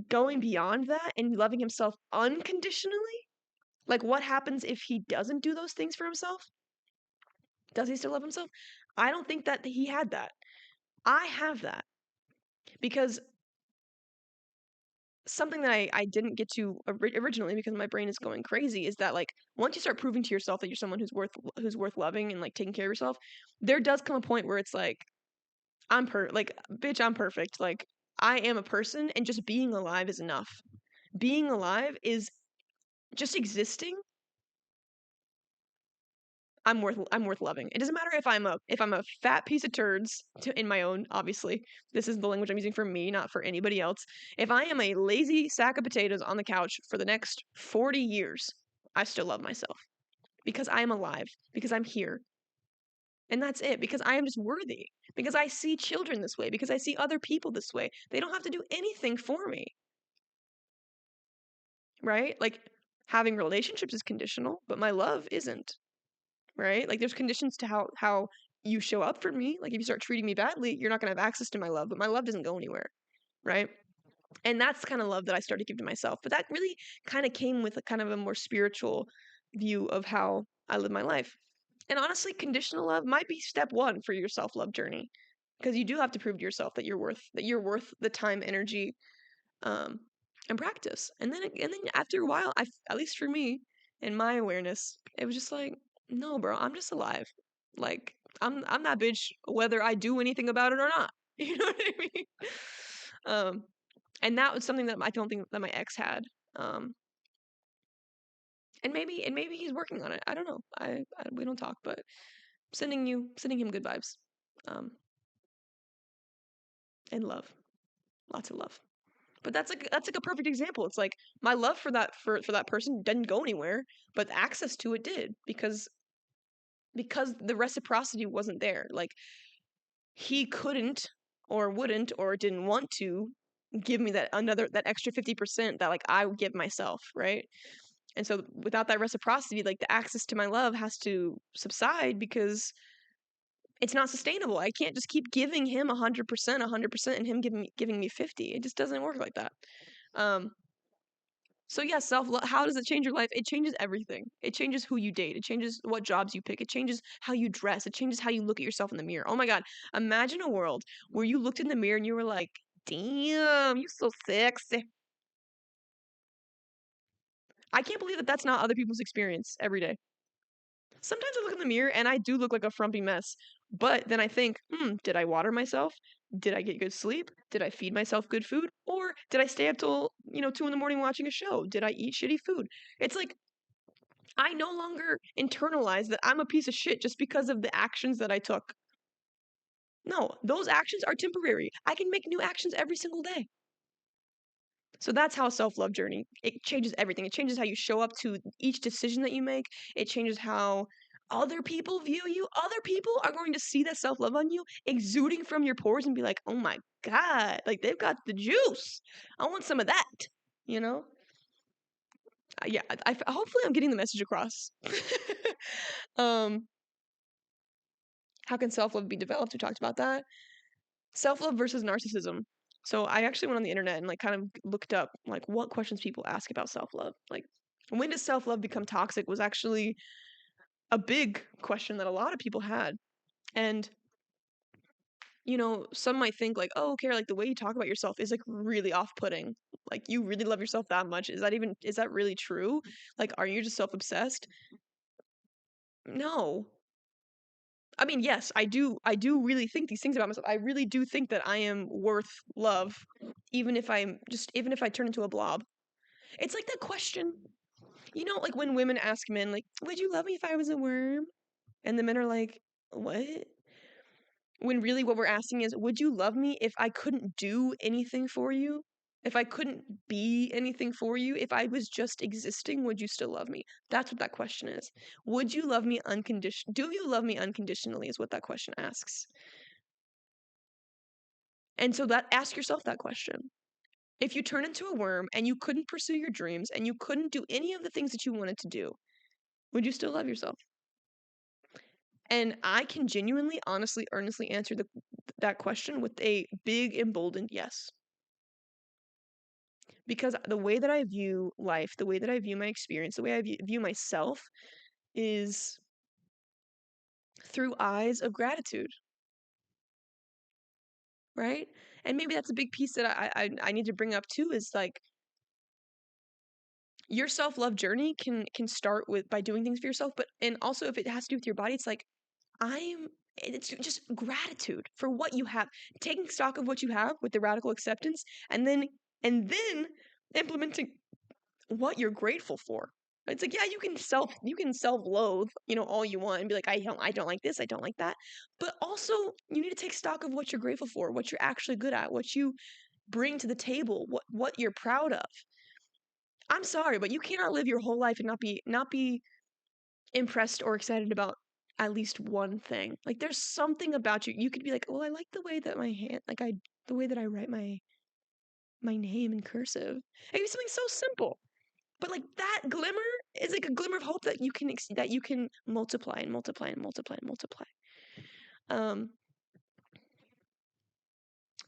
going beyond that and loving himself unconditionally, like what happens if he doesn't do those things for himself? Does he still love himself? I don't think that he had that. I have that. Because something that I didn't get to originally, because my brain is going crazy, is that like once you start proving to yourself that you're someone who's worth loving and like taking care of yourself, there does come a point where it's like, like, bitch, I'm perfect. Like, I am a person, and just being alive is enough. Being alive is just existing. I'm worth loving. It doesn't matter if I'm a fat piece of turds, in my own, obviously. This is the language I'm using for me, not for anybody else. If I am a lazy sack of potatoes on the couch for the next 40 years, I still love myself. Because I am alive. Because I'm here. And that's it. Because I am just worthy. Because I see children this way. Because I see other people this way. They don't have to do anything for me. Right? Like, having relationships is conditional, but my love isn't. Right? Like, there's conditions to how you show up for me. Like, if you start treating me badly, you're not going to have access to my love, but my love doesn't go anywhere. Right? And that's the kind of love that I started to give to myself. But that really kind of came with a kind of a more spiritual view of how I live my life. And honestly, conditional love might be step one for your self-love journey, because you do have to prove to yourself that you're worth the time, energy, and practice. And then after a while, at least for me, in my awareness, it was just like, no, bro, I'm just alive. Like, I'm that bitch whether I do anything about it or not. You know what I mean? And that was something that I don't think that my ex had. And maybe he's working on it. I don't know. We don't talk, but sending him good vibes, and love, lots of love. But that's like a perfect example. It's like my love for that person didn't go anywhere, but access to it did, because the reciprocity wasn't there. Like, he couldn't or wouldn't or didn't want to give me that extra 50% that like I would give myself, right? And so without that reciprocity, like the access to my love has to subside, because it's not sustainable. I can't just keep giving him 100%, and him giving me 50. It just doesn't work like that. So yeah, self-love, how does it change your life? It changes everything. It changes who you date. It changes what jobs you pick. It changes how you dress. It changes how you look at yourself in the mirror. Oh my God. Imagine a world where you looked in the mirror and you were like, damn, you're so sexy. I can't believe that that's not other people's experience every day. Sometimes I look in the mirror and I do look like a frumpy mess. But then I think, did I water myself? Did I get good sleep? Did I feed myself good food? Or did I stay up till, 2 in the morning watching a show? Did I eat shitty food? It's like, I no longer internalize that I'm a piece of shit just because of the actions that I took. No, those actions are temporary. I can make new actions every single day. So that's how a self-love journey, it changes everything. It changes how you show up to each decision that you make. It changes how other people view you. Other people are going to see that self-love on you exuding from your pores and be like, oh my God, like they've got the juice. I want some of that, you know? Yeah, hopefully I'm getting the message across. um, how can self-love be developed? We talked about that. Self-love versus narcissism. So I actually went on the internet and like kind of looked up like what questions people ask about self-love. Like, when does self-love become toxic was actually a big question that a lot of people had. And you know, some might think like, oh, Cara, like the way you talk about yourself is like really off-putting. Like you really love yourself that much. Is that really true? Like, are you just self-obsessed? No. I mean, yes, I do really think these things about myself. I really do think that I am worth love, even if I turn into a blob. It's like that question, you know, like when women ask men, like, would you love me if I was a worm? And the men are like, what? When really what we're asking is, would you love me if I couldn't do anything for you? If I couldn't be anything for you? If I was just existing, would you still love me? That's what that question is. Would you love me unconditionally? Do you love me unconditionally is what that question asks. And so ask yourself that question. If you turn into a worm and you couldn't pursue your dreams and you couldn't do any of the things that you wanted to do, would you still love yourself? And I can genuinely, honestly, earnestly answer that question with a big emboldened yes. Because the way that I view life, the way that I view my experience, the way I view myself is through eyes of gratitude, right? And maybe that's a big piece that I need to bring up too, is like your self-love journey can start with by doing things for yourself, but and also if it has to do with your body, it's like it's just gratitude for what you have, taking stock of what you have with the radical acceptance, and then implementing what you're grateful for. It's like, yeah, you can self-loathe, you know, all you want and be like, I don't like this, I don't like that. But also you need to take stock of what you're grateful for, what you're actually good at, what you bring to the table, what you're proud of. I'm sorry, but you cannot live your whole life and not be impressed or excited about at least one thing. Like there's something about you. You could be like, well, I like the way that my hand, the way that I write my name in cursive. It could be something so simple. But like that glimmer is like a glimmer of hope that you can multiply and multiply and multiply and multiply. Um,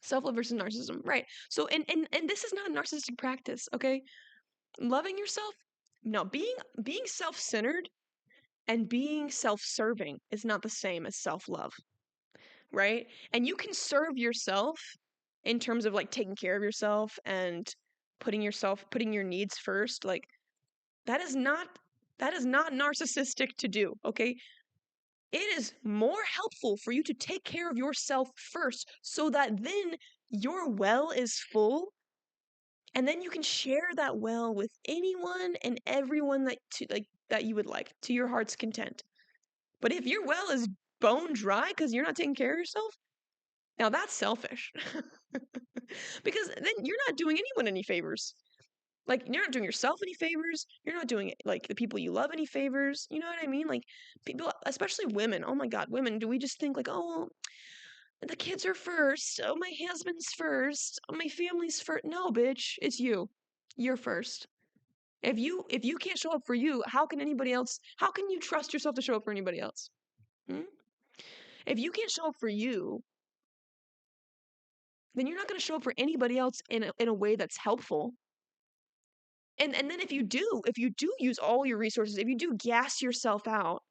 Self-love versus narcissism, right? So and this is not a narcissistic practice, okay? Loving yourself, no, being self-centered and being self-serving is not the same as self-love, right? And you can serve yourself in terms of like taking care of yourself and putting your needs first. Like that is not narcissistic to do, okay? It is more helpful for you to take care of yourself first so that then your well is full and then you can share that well with anyone and everyone that you would like to your heart's content. But if your well is bone dry because you're not taking care of yourself, now that's selfish. Because then you're not doing anyone any favors. Like you're not doing yourself any favors. You're not doing like the people you love any favors. You know what I mean? Like people, especially women. Oh my God, women. Do we just think like, oh, well, the kids are first. Oh, my husband's first. Oh, my family's first. No, bitch, it's you. You're first. If you can't show up for you, how can anybody else? How can you trust yourself to show up for anybody else? Hmm? If you can't show up for you, then you're not going to show up for anybody else in a way that's helpful. And then if you do use all your resources, if you do gas yourself out,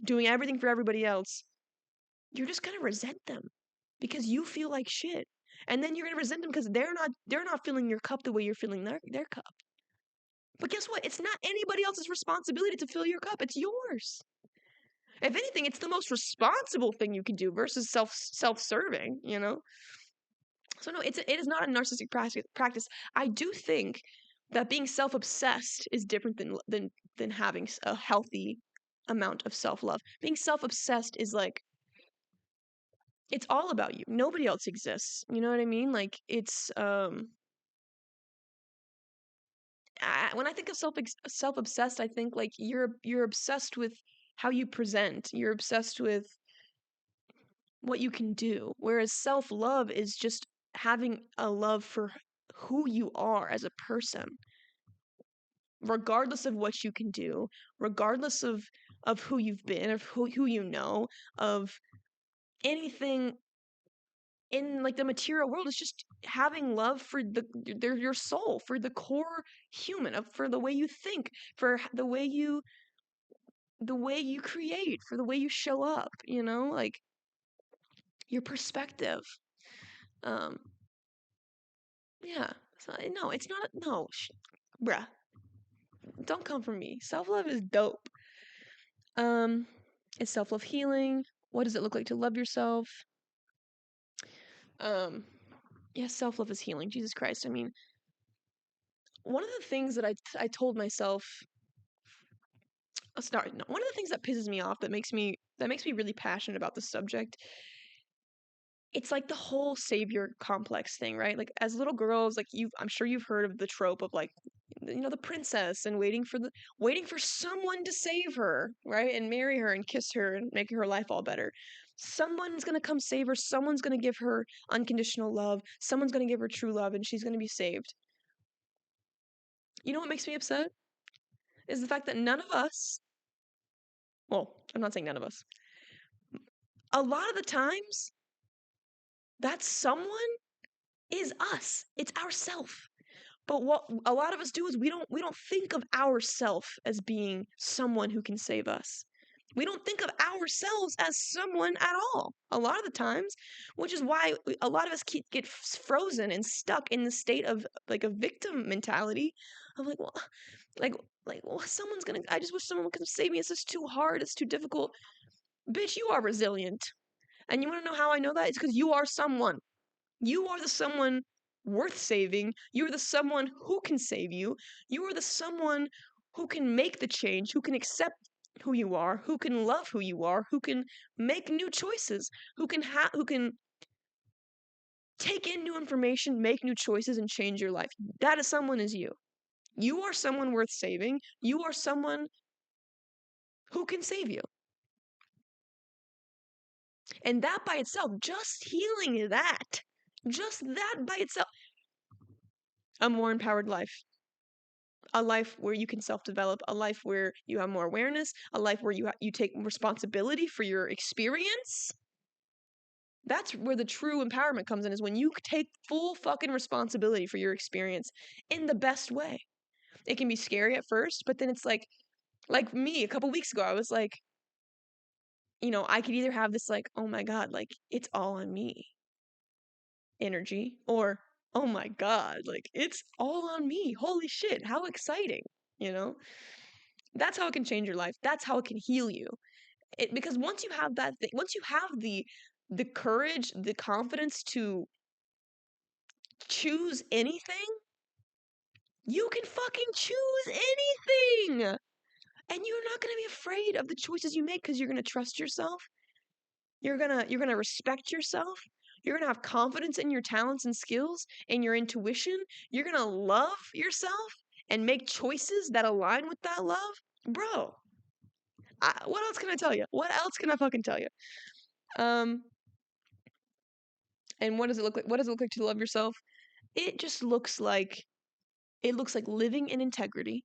doing everything for everybody else, you're just gonna resent them because you feel like shit. And then you're gonna resent them because they're not filling your cup the way you're filling their cup. But guess what? It's not anybody else's responsibility to fill your cup. It's yours. If anything, it's the most responsible thing you can do versus self-serving, you know? So no, it is not a narcissistic practice. I do think that being self-obsessed is different than having a healthy amount of self-love. Being self-obsessed is like it's all about you. Nobody else exists. You know what I mean? Like it's when I think of self-obsessed, I think like you're obsessed with how you present. You're obsessed with what you can do. Whereas self-love is just having a love for who you are as a person, regardless of what you can do, regardless of who you've been, of who you know, of anything in like the material world. Is just having love for your soul, for the core human, for the way you think, for the way you create, for the way you show up, you know? Like your perspective. Yeah. So, no, it's not. No, bruh. Don't come for me. Self-love is dope. It's self-love healing. What does it look like to love yourself? Yeah, self-love is healing. Jesus Christ. I mean, one of the things that I told myself, one of the things that pisses me off, that makes me really passionate about this subject, it's like the whole savior complex thing, right? Like as little girls, like I'm sure you've heard of the trope of like, the princess and waiting for someone to save her, right? And marry her and kiss her and make her life all better. Someone's going to come save her. Someone's going to give her unconditional love. Someone's going to give her true love and she's going to be saved. You know what makes me upset? Is the fact that none of us, well, I'm not saying none of us, a lot of the times, that someone is us. It's ourself. But what a lot of us do is we don't think of ourself as being someone who can save us. We don't think of ourselves as someone at all a lot of the times, which is why a lot of us get frozen and stuck in the state of like a victim mentality of like, well, well, I just wish someone could save me. It's just too hard. It's too difficult. Bitch, you are resilient. And you want to know how I know that? It's because you are someone. You are the someone worth saving. You're the someone who can save you. You are the someone who can make the change, who can accept who you are, who can love who you are, who can make new choices, who can take in new information, make new choices, and change your life. That is someone is you. You are someone worth saving. You are someone who can save you. And that by itself, just healing that, just that by itself, a more empowered life. A life where you can self-develop, a life where you have more awareness, a life where you take responsibility for your experience. That's where the true empowerment comes in, is when you take full fucking responsibility for your experience in the best way. It can be scary at first, but then it's like me a couple weeks ago, I was like, I could either have this like, oh my God, like it's all on me energy, or oh my God, like it's all on me. Holy shit, how exciting, you know? That's how it can change your life. That's how it can heal you. Because once you have that thing, once you have the courage, the confidence to choose anything, you can fucking choose anything. And you're not going to be afraid of the choices you make because you're going to trust yourself. You're going to respect yourself. You're going to have confidence in your talents and skills and your intuition. You're going to love yourself and make choices that align with that love. Bro, what else can I tell you? What else can I fucking tell you? And what does it look like? What does it look like to love yourself? It just looks like living in integrity.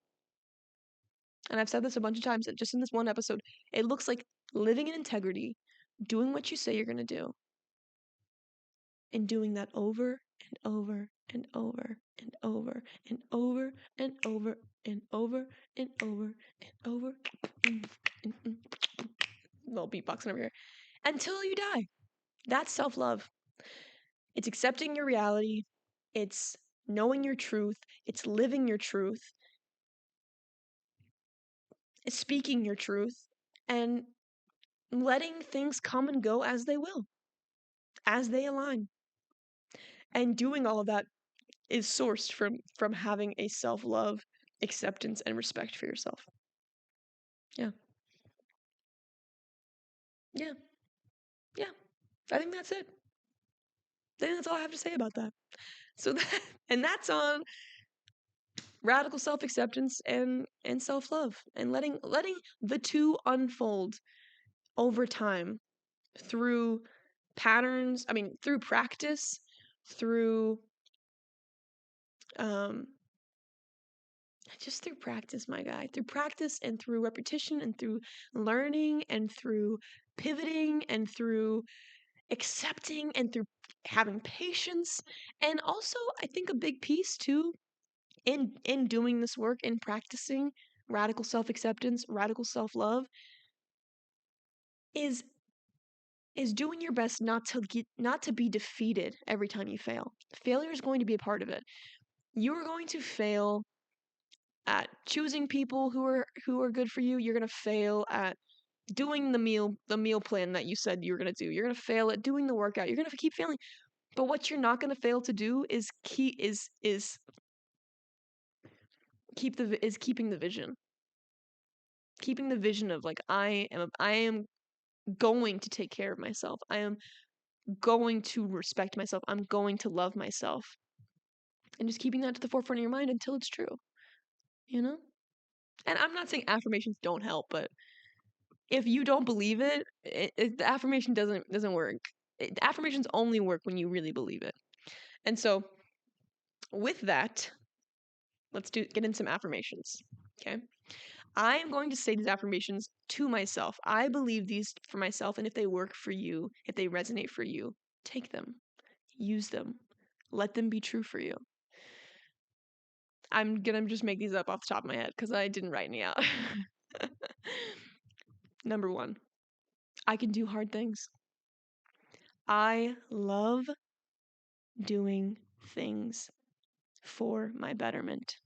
And I've said this a bunch of times, just in this one episode. It looks like living in integrity, doing what you say you're going to do, and doing that over and over and over and over and over and over and over and over and over. Little beatboxing over here. Until you die. That's self-love. It's accepting your reality. It's knowing your truth. It's living your truth. It's speaking your truth. And letting things come and go as they will, as they align. And doing all of that is sourced from having a self-love, acceptance, and respect for yourself. Yeah. Yeah. Yeah. I think that's it. I think that's all I have to say about that. So that's on radical self-acceptance and self-love, and letting the two unfold over time through patterns, through practice, through just through practice, my guy. Through practice and through repetition and through learning and through pivoting and through accepting and through having patience. And also, I think a big piece too in doing this work, in practicing radical self-acceptance, radical self-love, is is doing your best not to be defeated every time you fail. Failure is going to be a part of it. You're going to fail at choosing people who are good for you. You're going to fail at doing the meal plan that you said you were going to do. You're going to fail at doing the workout. You're going to keep failing. But what you're not going to fail to do is keeping the vision. Keeping the vision of like I am going to take care of myself. I am going to respect myself. I'm going to love myself. And just keeping that to the forefront of your mind until it's true. You know? And I'm not saying affirmations don't help, but if you don't believe it, the affirmation doesn't work. Affirmations only work when you really believe it. And so with that, let's get in some affirmations. Okay? I am going to say these affirmations to myself. I believe these for myself, and if they work for you, if they resonate for you, take them, use them, let them be true for you. I'm gonna just make these up off the top of my head because I didn't write any out. Number 1, I can do hard things. I love doing things for my betterment.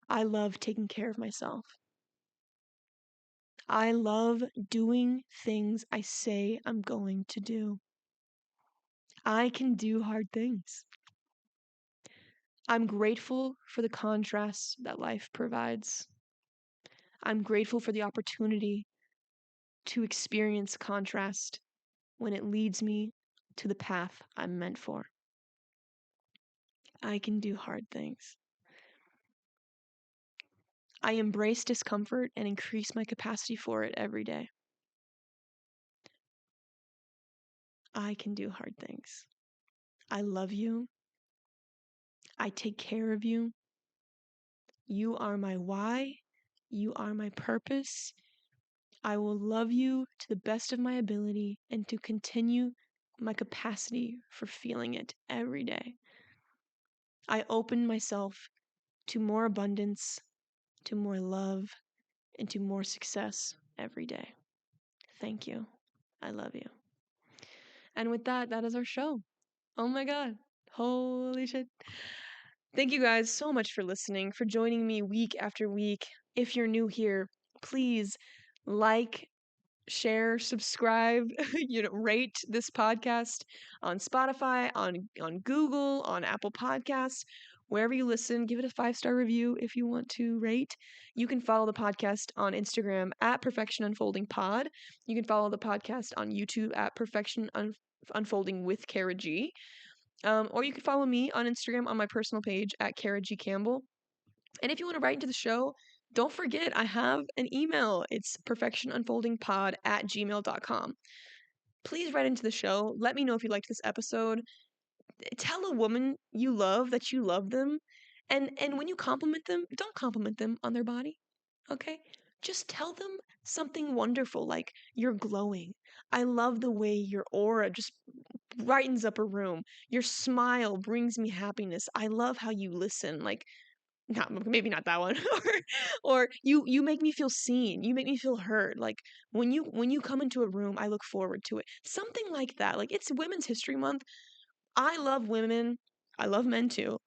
I love taking care of myself. I love doing things I say I'm going to do. I can do hard things. I'm grateful for the contrast that life provides. I'm grateful for the opportunity to experience contrast when it leads me to the path I'm meant for. I can do hard things. I embrace discomfort and increase my capacity for it every day. I can do hard things. I love you. I take care of you. You are my why. You are my purpose. I will love you to the best of my ability and to continue my capacity for feeling it every day. I open myself to more abundance, to more love, and to more success every day. Thank you. I love you. And with that, that is our show. Oh my God. Holy shit. Thank you guys so much for listening, for joining me week after week. If you're new here, please like, share, subscribe, rate this podcast on Spotify, on Google, on Apple Podcasts, wherever you listen. Give it a 5-star review if you want to rate. You can follow the podcast on Instagram at perfectionunfoldingpod. You can follow the podcast on YouTube at perfectionunfolding with Cara G. Or you can follow me on Instagram on my personal page at Cara G Campbell. And if you want to write into the show, don't forget, I have an email. It's perfectionunfoldingpod@gmail.com. Please write into the show. Let me know if you liked this episode. Tell a woman you love that you love them. And when you compliment them, don't compliment them on their body. Okay? Just tell them something wonderful, like you're glowing. I love the way your aura just brightens up a room. Your smile brings me happiness. I love how you listen. Like, maybe not that one. Or you make me feel seen. You make me feel heard. Like when you come into a room, I look forward to it. Something like that. Like, it's Women's History Month. I love women. I love men too.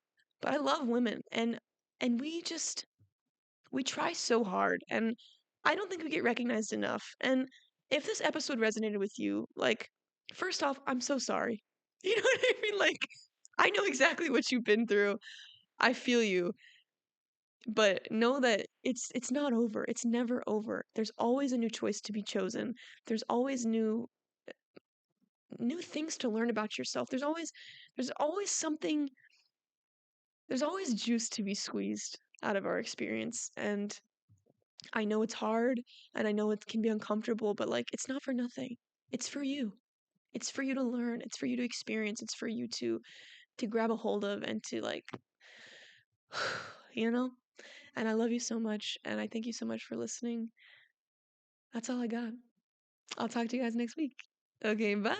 But I love women. And we try so hard, and I don't think we get recognized enough. And if this episode resonated with you, like, first off, I'm so sorry. You know what I mean? Like, I know exactly what you've been through. I feel you. But know that it's not over. It's never over. There's always a new choice to be chosen. There's always new things to learn about yourself. There's always something, there's always juice to be squeezed out of our experience. And I know it's hard, and I know it can be uncomfortable, but like, it's not for nothing. It's for you. It's for you to learn. It's for you to experience. It's for you to grab a hold of and to, like, you know? And I love you so much, and I thank you so much for listening. That's all I got. I'll talk to you guys next week. Okay, bye.